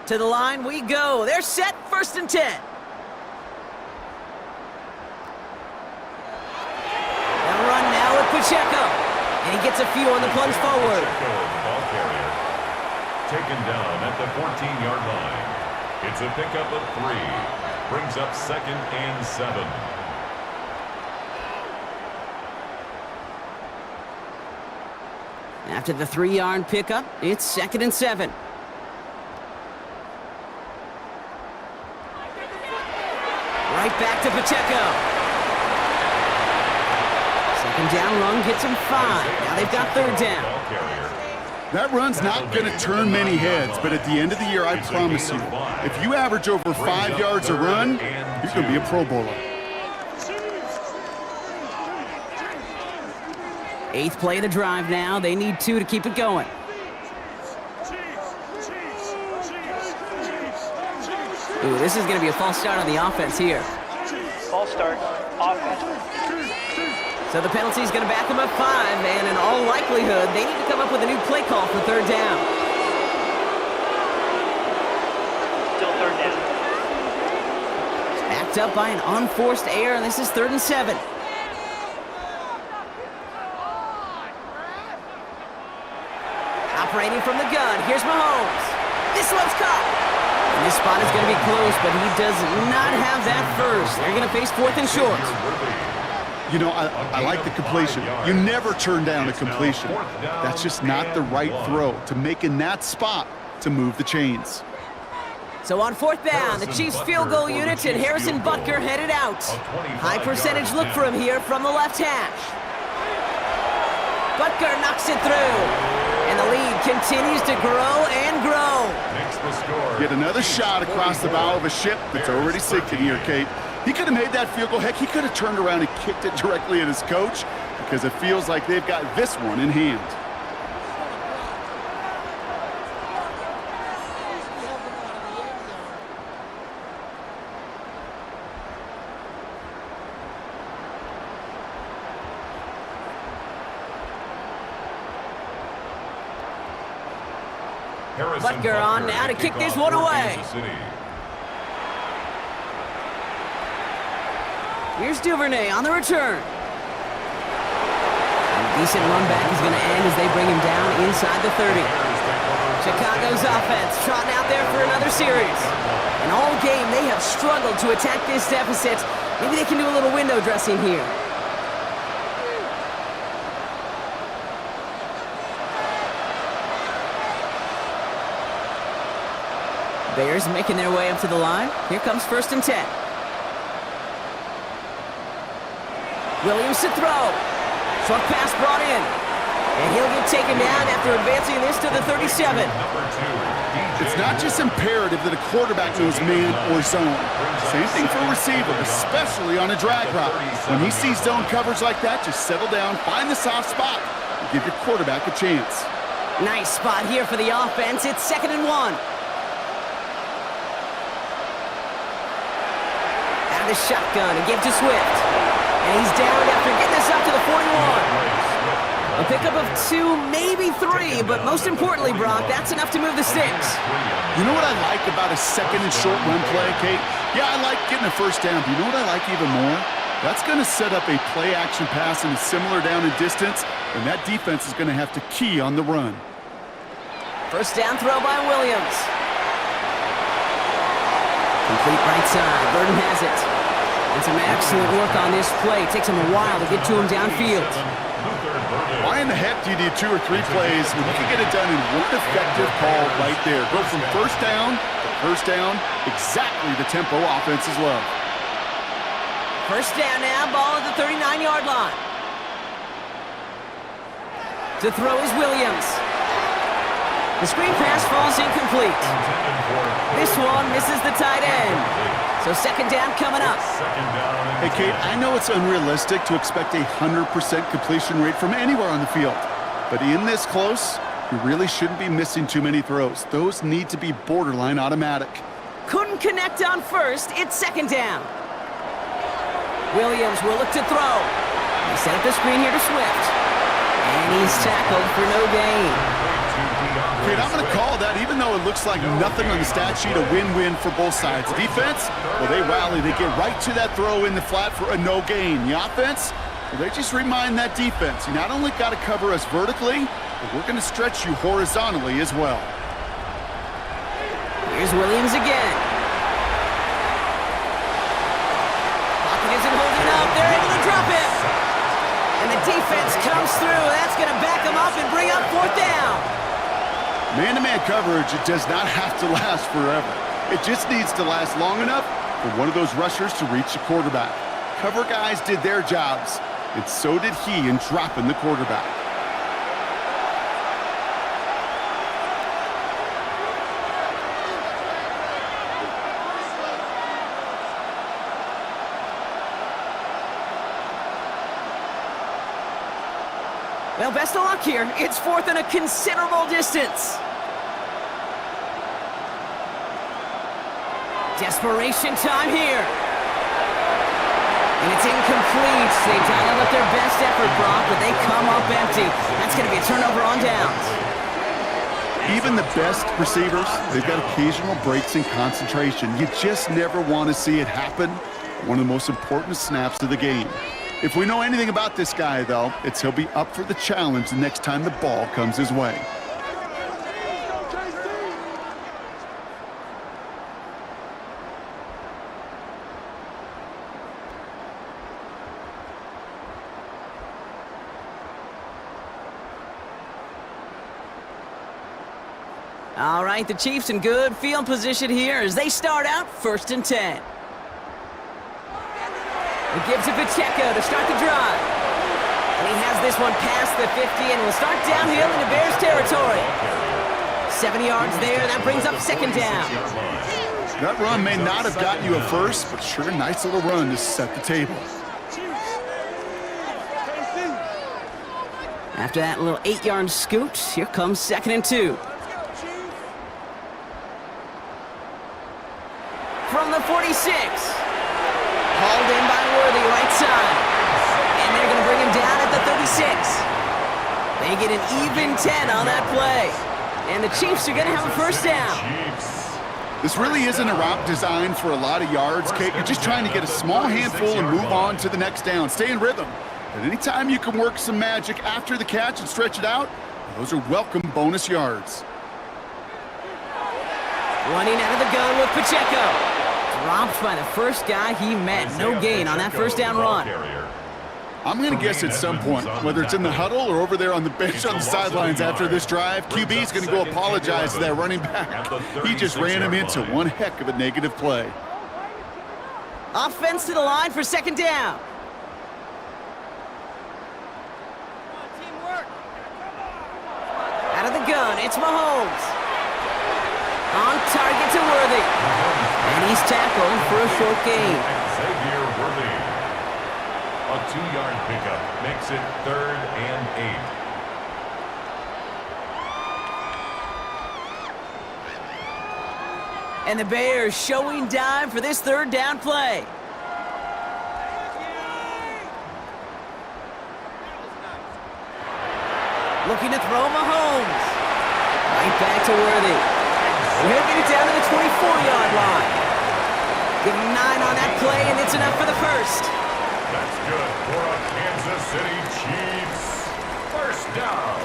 S1: To the line we go. They're set, 1st and 10. They'll run now with Pacheco. And he gets a few on the plunge forward.
S3: Ball carrier. Taken down at the 14-yard line. It's a pickup of 3. Brings up 2nd and 7.
S1: After the 3-yard pickup, it's 2nd and 7. Right back to Pacheco. 2nd down run gets him 5. Now they've got 3rd down.
S2: That run's not going to turn many heads, but at the end of the year, I promise you, if you average over 5 yards a run, you're going to be a Pro Bowler.
S1: 8th play of the drive now. They need 2 to keep it going. Ooh, this is going to be a false start on the offense here.
S5: False start, offense.
S1: So the penalty is going to back them up 5, and in all likelihood, they need to come up with a new play call for 3rd down.
S5: Still 3rd down.
S1: Backed up by an unforced error, and this is 3rd and 7. Operating from the gun, here's Mahomes. This one's caught. And this spot is going to be close, but he does not have that first. They're going to face 4th and short.
S2: You know, I like the completion. You never turn down a completion. That's just not the right throw to make in that spot to move the chains.
S1: So on 4th down, the Chiefs field goal unit and Harrison Butker headed out. High percentage look for him here from the left hash. Butker knocks it through. And the lead continues to grow and grow.
S2: Get another shot across the bow of a ship that's already sinking here, Kate. He could have made that field goal. Heck, he could have turned around and kicked it directly at his coach because it feels like they've got this one in hand.
S1: Butker on now to kick this one away. Here's Duvernay on the return. A decent run back is going to end as they bring him down inside the 30. Chicago's offense trotting out there for another series. And all game, they have struggled to attack this deficit. Maybe they can do a little window dressing here. Bears making their way up to the line. Here comes 1st and 10. Williams to throw. Short pass brought in. And he'll get taken down after advancing this to the 37.
S2: It's not just imperative that a quarterback knows man or zone. Same thing for a receiver, especially on a drag route. When he sees zone coverage like that, just settle down, find the soft spot, and give your quarterback a chance.
S1: Nice spot here for the offense. It's 2nd and 1. The shotgun and give to Swift. And he's down after getting this up to the 41. A pickup of 2, maybe 3, but most importantly, Brock, that's enough to move the sticks.
S2: You know what I like about a 2nd and short run play, Kate? Yeah, I like getting a 1st down, but you know what I like even more? That's going to set up a play-action pass in a similar down and distance, and that defense is going to have to key on the run.
S1: 1st down throw by Williams. Complete right side. Burton has it. And some excellent work on this play. It takes him a while to get to him downfield.
S2: Why in the heck do you need 2 or 3 plays when you can get it done in one effective call right there? Go from 1st down to 1st down, exactly the tempo offenses love.
S1: 1st down now, ball at the 39-yard line. To throw is Williams. The screen pass falls incomplete. This one misses the tight end. So 2nd down coming up.
S2: Hey, Kate, I know it's unrealistic to expect a 100% completion rate from anywhere on the field. But in this close, you really shouldn't be missing too many throws. Those need to be borderline automatic.
S1: Couldn't connect on 1st. It's 2nd down. Williams will look to throw. He set up the screen here to Swift. And he's tackled for no gain.
S2: Kate, I'm going to call that, even though it looks like nothing on the stat sheet, a win-win for both sides. Defense, well, they rally. They get right to that throw in the flat for a no gain. The offense, well, they just remind that defense, you not only got to cover us vertically, but we're going to stretch you horizontally as well.
S1: Here's Williams again. Pocket isn't holding up. They're able to drop it. And the defense comes through. That's going to back them up and bring up 4th down.
S2: Man-to-man coverage, it does not have to last forever. It just needs to last long enough for one of those rushers to reach the quarterback. Cover guys did their jobs, and so did he in dropping the quarterback.
S1: Well, best of luck here. It's 4th and a considerable distance. Desperation time here. And it's incomplete. They dialed up their best effort, Brock, but they come up empty. That's going to be a turnover on downs.
S2: Even the best receivers, they've got occasional breaks in concentration. You just never want to see it happen. One of the most important snaps of the game. If we know anything about this guy, though, it's he'll be up for the challenge the next time the ball comes his way.
S1: All right, the Chiefs in good field position here as they start out 1st and 10. He gives it Pacheco to start the drive. And he has this one past the 50 and will start downhill into Bears territory. 7 yards there, that brings up 2nd down.
S2: That run may not have gotten you a first, but sure, nice little run to set the table.
S1: After that little 8-yard scoot, here comes 2nd and 2. From the 46. Hauled in by Worthy, right side. And they're going to bring him down at the 36. They get an even 10 on that play. And the Chiefs are going to have a 1st down.
S2: This really isn't a route designed for a lot of yards, Kate. You're just trying to get a small handful and move on to the next down. Stay in rhythm. And anytime you can work some magic after the catch and stretch it out, those are welcome bonus yards.
S1: Running out of the gun with Pacheco. Dropped by the first guy he met. No gain on that 1st down run.
S2: I'm going to guess at some point, whether it's in the huddle or over there on the bench on the sidelines after this drive, QB's going to go apologize to that running back. He just ran him into one heck of a negative play.
S1: Offense to the line for 2nd down. Out of the gun, it's Mahomes. On target to Worthy. And he's tackled for a short gain.
S3: Xavier Worthy. A 2-yard pickup makes it 3rd and 8.
S1: And the Bears showing dive for this 3rd down play. Looking to throw Mahomes. Right back to Worthy. He'll get it down to the 24-yard line. Give him 9 on that play, and it's enough for the 1st.
S3: That's good for a Kansas City Chiefs. 1st down.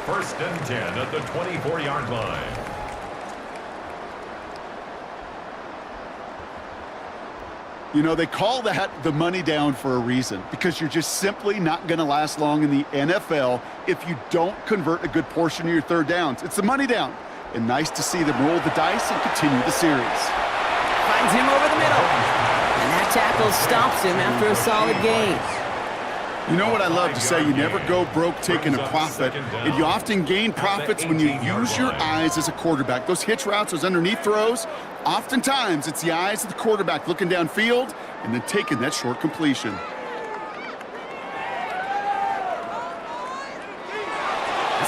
S3: 1st and 10 at the 24-yard line.
S2: You know, they call that the money down for a reason, because you're just simply not going to last long in the NFL if you don't convert a good portion of your 3rd downs. It's the money down. And nice to see them roll the dice and continue the series.
S1: Finds him over the middle. And that tackle stops him after a solid gain.
S2: You know what I love to say? You never go broke taking a profit, and you often gain profits when you use your eyes as a quarterback. Those hitch routes, those underneath throws, oftentimes it's the eyes of the quarterback looking downfield and then taking that short completion.
S1: A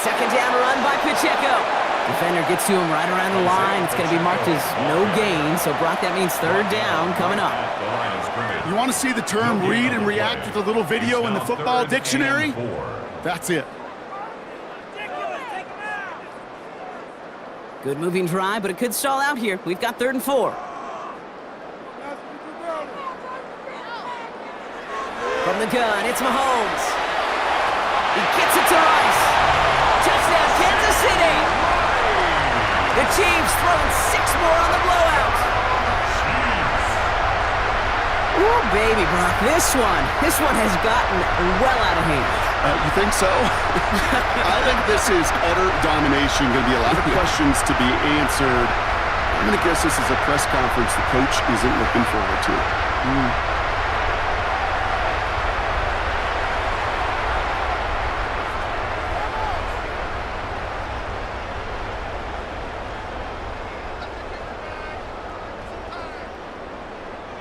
S1: 2nd down run by Pacheco. Defender gets to him right around the line. It's going to be marked as no gain, so Brock, that means 3rd down coming up.
S2: You want to see the term read and react with a little video in the football dictionary? That's it.
S1: Good moving drive, but it could stall out here. We've got 3rd and 4. From the gun, it's Mahomes. He gets it to Rice. Touchdown, Kansas City. The Chiefs throwing 6 more on the blowout. Ooh, baby, Brock, this one has gotten well out of hand.
S2: You think so? I think this is utter domination. Going to be a lot of questions to be answered. I'm going to guess this is a press conference the coach isn't looking forward to.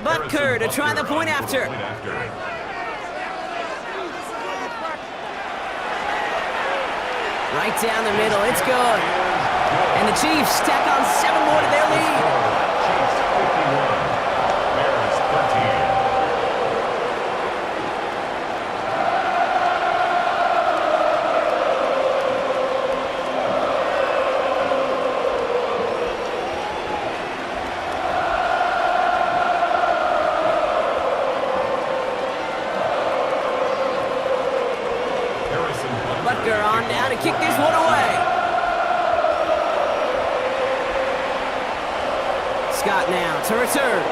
S1: Butker to try the point after. Right down the middle, it's good. And the Chiefs tack on 7 more to their lead.
S3: Chiefs 51, Bears 13.
S1: Butker on now to kick this one away. Scott now to return.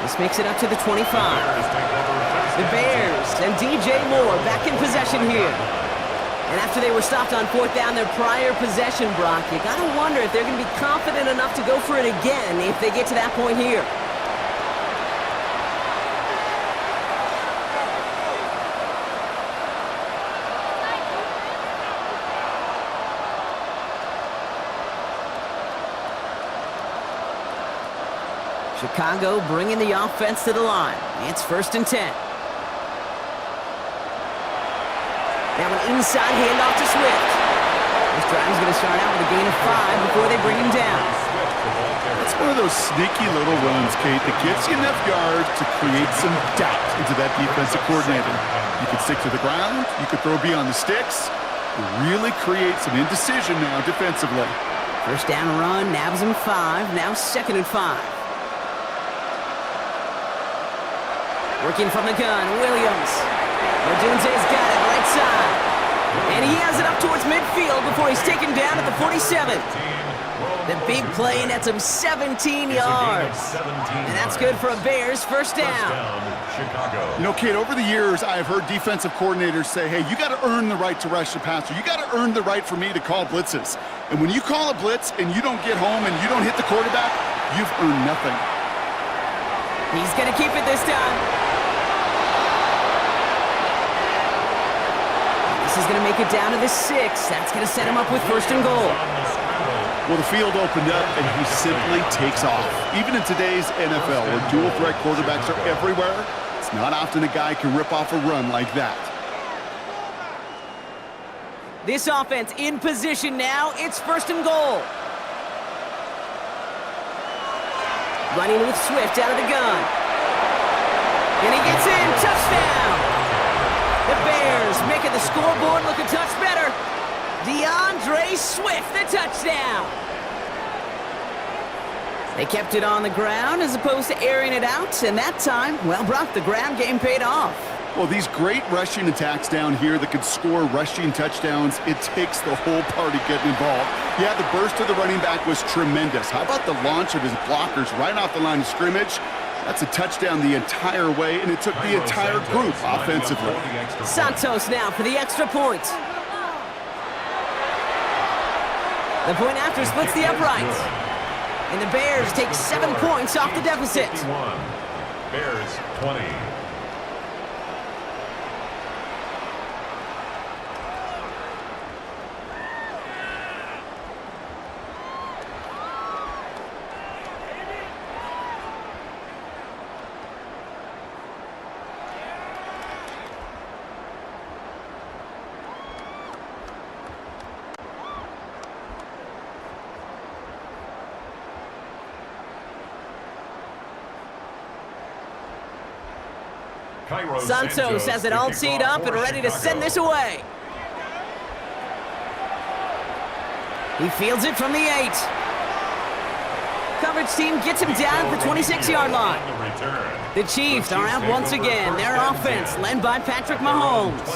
S1: This makes it up to the 25. The Bears and DJ Moore back in possession here. And after they were stopped on fourth down, their prior possession, Brock, you got to wonder if they're going to be confident enough to go for it again if they get to that point here. Chicago bringing the offense to the line. It's 1st and 10. Now an inside handoff to Swift. This drive is going to start out with a gain of 5 before they bring him down.
S2: It's one of those sneaky little runs, Kate, that gets you enough yards to create some doubt into that defensive coordinator. You can stick to the ground. You could throw beyond the sticks. You really create some indecision now defensively.
S1: First down run, nabs him 5. Now 2nd and 5. Working from the gun, Williams. Odunze's got it right side. And he has it up towards midfield before he's taken down at the 47. The big play nets him 17 yards. And that's good for a Bears first down.
S2: You know, Kate, over the years, I've heard defensive coordinators say, hey, you got to earn the right to rush the passer. You got to earn the right for me to call blitzes. And when you call a blitz and you don't get home and you don't hit the quarterback, you've earned nothing.
S1: He's going to keep it this time. This is going to make it down to the 6. That's going to set him up with 1st and goal.
S2: Well, the field opened up, and he simply takes off. Even in today's NFL, where dual-threat quarterbacks are everywhere, it's not often a guy can rip off a run like that.
S1: This offense in position now. It's 1st and goal. Running with Swift out of the gun. And he gets in. Touchdown. The Bears making the scoreboard look a touch better. DeAndre Swift, the touchdown. They kept it on the ground as opposed to airing it out, and that time, well, Brock, the ground game paid off.
S2: Well, these great rushing attacks down here that could score rushing touchdowns, it takes the whole party getting involved. Yeah, the burst of the running back was tremendous. How about the launch of his blockers right off the line of scrimmage? That's a touchdown the entire way, and it took the entire group offensively.
S1: Santos now for the extra point. The point after splits the uprights. And the Bears take 7 points off the deficit.
S3: Bears 20.
S1: Santos has it all teed up and ready to send this away. He fields it from the 8. Coverage team gets him down at the 26-yard line. The Chiefs are out once again. Their offense led by Patrick Mahomes.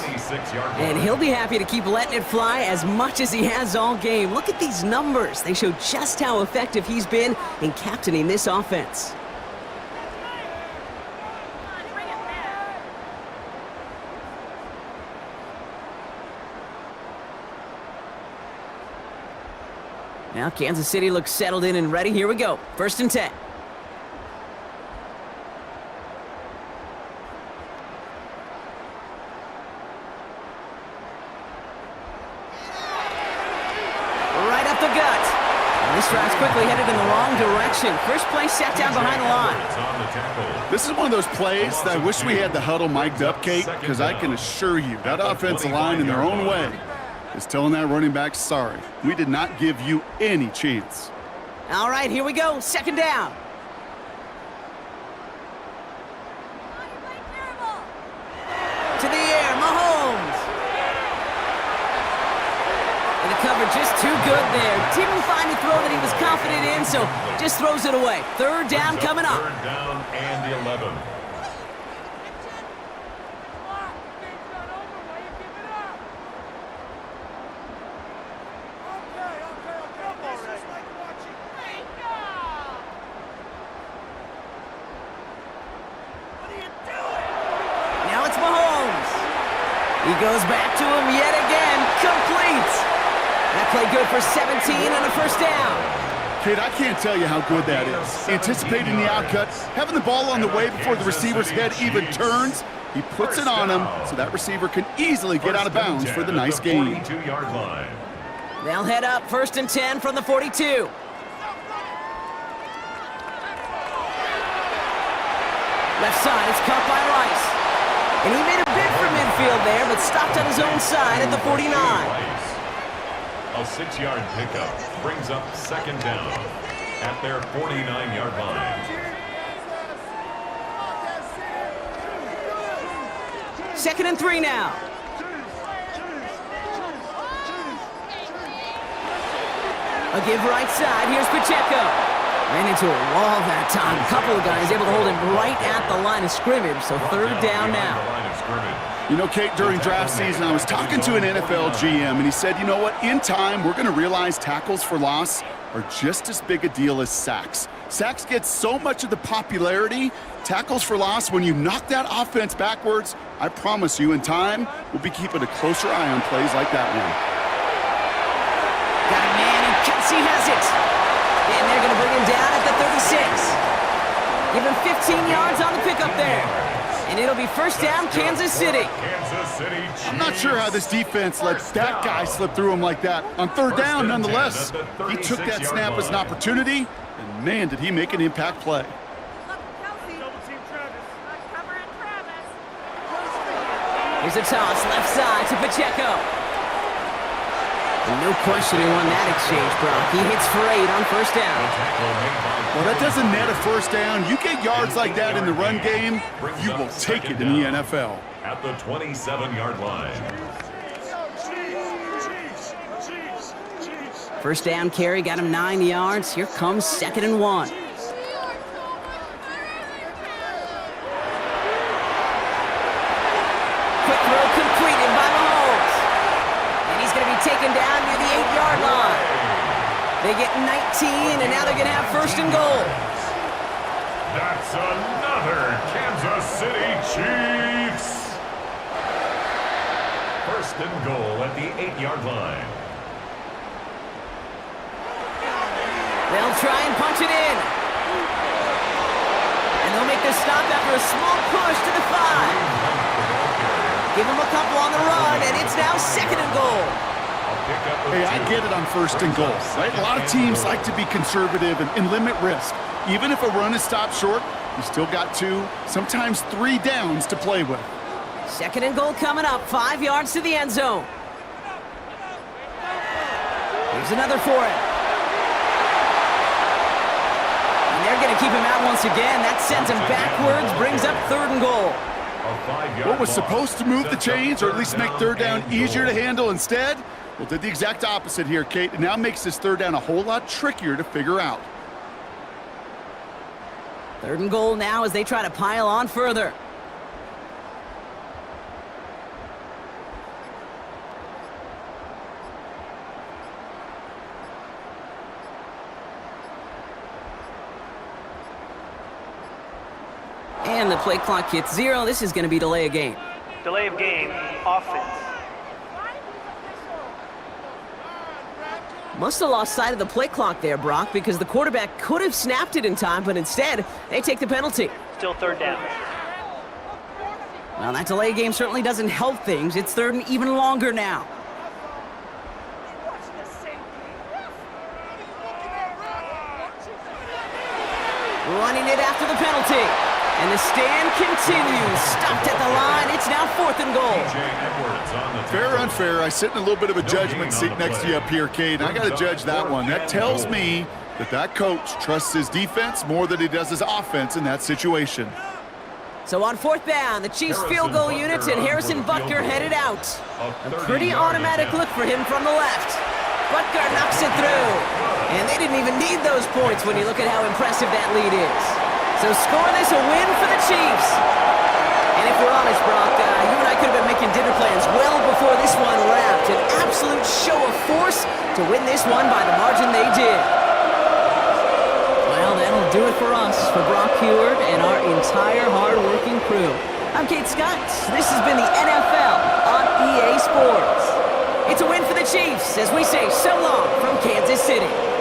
S1: And he'll be happy to keep letting it fly as much as he has all game. Look at these numbers. They show just how effective he's been in captaining this offense. Now Kansas City looks settled in and ready. Here we go. 1st and 10. Right up the gut. And this drive's quickly headed in the wrong direction. First play set down behind the line.
S2: This is one of those plays that I wish we had the huddle mic'd up, Kate, because I can assure you that offensive line in their own way is telling that running back, sorry, we did not give you any chance.
S1: All right, here we go. 2nd down. To the air, Mahomes. And the cover just too good there. Didn't find a throw that he was confident in, so just throws it away. 3rd down coming up.
S3: 3rd down and 11.
S1: He goes back to him yet again. complete. That play good for 17 and a first down.
S2: Kate, I can't tell you how good that is. Anticipating the outcut, having the ball on the way before the receiver's head even turns, he puts it on him so that receiver can easily get out of bounds for the nice gain.
S3: 42-yard line.
S1: They'll head up 1st and 10 from the 42. Left side, it's caught by Rice. And he made a bid for midfield there, but stopped on his own side at the 49.
S3: A 6-yard pickup brings up 2nd down at their 49-yard line.
S1: 2nd and 3 now. A give right side. Here's Pacheco. Ran into a wall that time. A couple of guys able to hold him right at the line of scrimmage. So 3rd down now.
S2: You know, Kate, during draft season, I was talking to an NFL GM, and he said, you know what, in time, we're going to realize tackles for loss are just as big a deal as sacks. Sacks get so much of the popularity. Tackles for loss, when you knock that offense backwards, I promise you, in time, we'll be keeping a closer eye on plays like that one.
S1: Got a man, and Kelsey has it. And they're going to bring him down at the 36. Give him 15 yards on the pickup there. And it'll be 1st down, Kansas City.
S2: I'm not sure how this defense let that guy slip through him like that. On 3rd down, nonetheless, he took that snap as an opportunity, and man, did he make an impact play.
S1: Here's a toss, left side to Pacheco. And no question he won that exchange, Brock. He hits for 8 on 1st down.
S2: Well, that doesn't net a 1st down. You get yards like that in the run game, you will take it in the NFL.
S3: At the 27-yard line.
S1: 1st down carry, got him 9 yards. Here comes 2nd and 1. Quick throw completed by Mahomes. And he's going to be taken down near the 8-yard line. They get 19, and now they're going to have 1st and goal.
S3: That's another Kansas City Chiefs. 1st and goal at the 8-yard line.
S1: They'll try and punch it in. And they'll make the stop after a small push to the 5. Give them a couple on the run, and it's now 2nd and goal.
S2: Hey, I get it on 1st and goal, right? A lot of teams like to be conservative and limit risk. Even if a run is stopped short, you still got 2, sometimes 3 downs to play with.
S1: 2nd and goal coming up, 5 yards to the end zone. Here's another for it. And they're going to keep him out once again. That sends him backwards, brings up 3rd and goal.
S2: What was supposed to move the chains, or at least make 3rd down easier to handle instead? Well, did the exact opposite here, Kate. It now makes this 3rd down a whole lot trickier to figure out.
S1: 3rd and goal now as they try to pile on further. And the play clock hits 0. This is going to be delay of game.
S5: Delay of game, offense.
S1: Must have lost sight of the play clock there, Brock, because the quarterback could have snapped it in time, but instead, they take the penalty.
S5: Still 3rd down.
S1: Well, that delay game certainly doesn't help things. It's 3rd and even longer now. Running it after the penalty. And the stand continues. Stopped at the line. It's now 4th and goal.
S2: Fair or unfair, I sit in a little bit of a judgment seat next to you up here, Cade. I got to judge that one. That tells me that coach trusts his defense more than he does his offense in that situation.
S1: So on 4th down, the Chiefs field goal units and Harrison Butker headed out. A pretty automatic look for him from the left. Butker knocks it through. And they didn't even need those points when you look at how impressive that lead is. So score this a win for the Chiefs. And if we're honest, Brock, you and I could have been making dinner plans well before this one wrapped. An absolute show of force to win this one by the margin they did. Well, that'll do it for us, for Brock Huard and our entire hard-working crew. I'm Kate Scott. This has been the NFL on EA Sports. It's a win Chiefs as we say so long from Kansas City.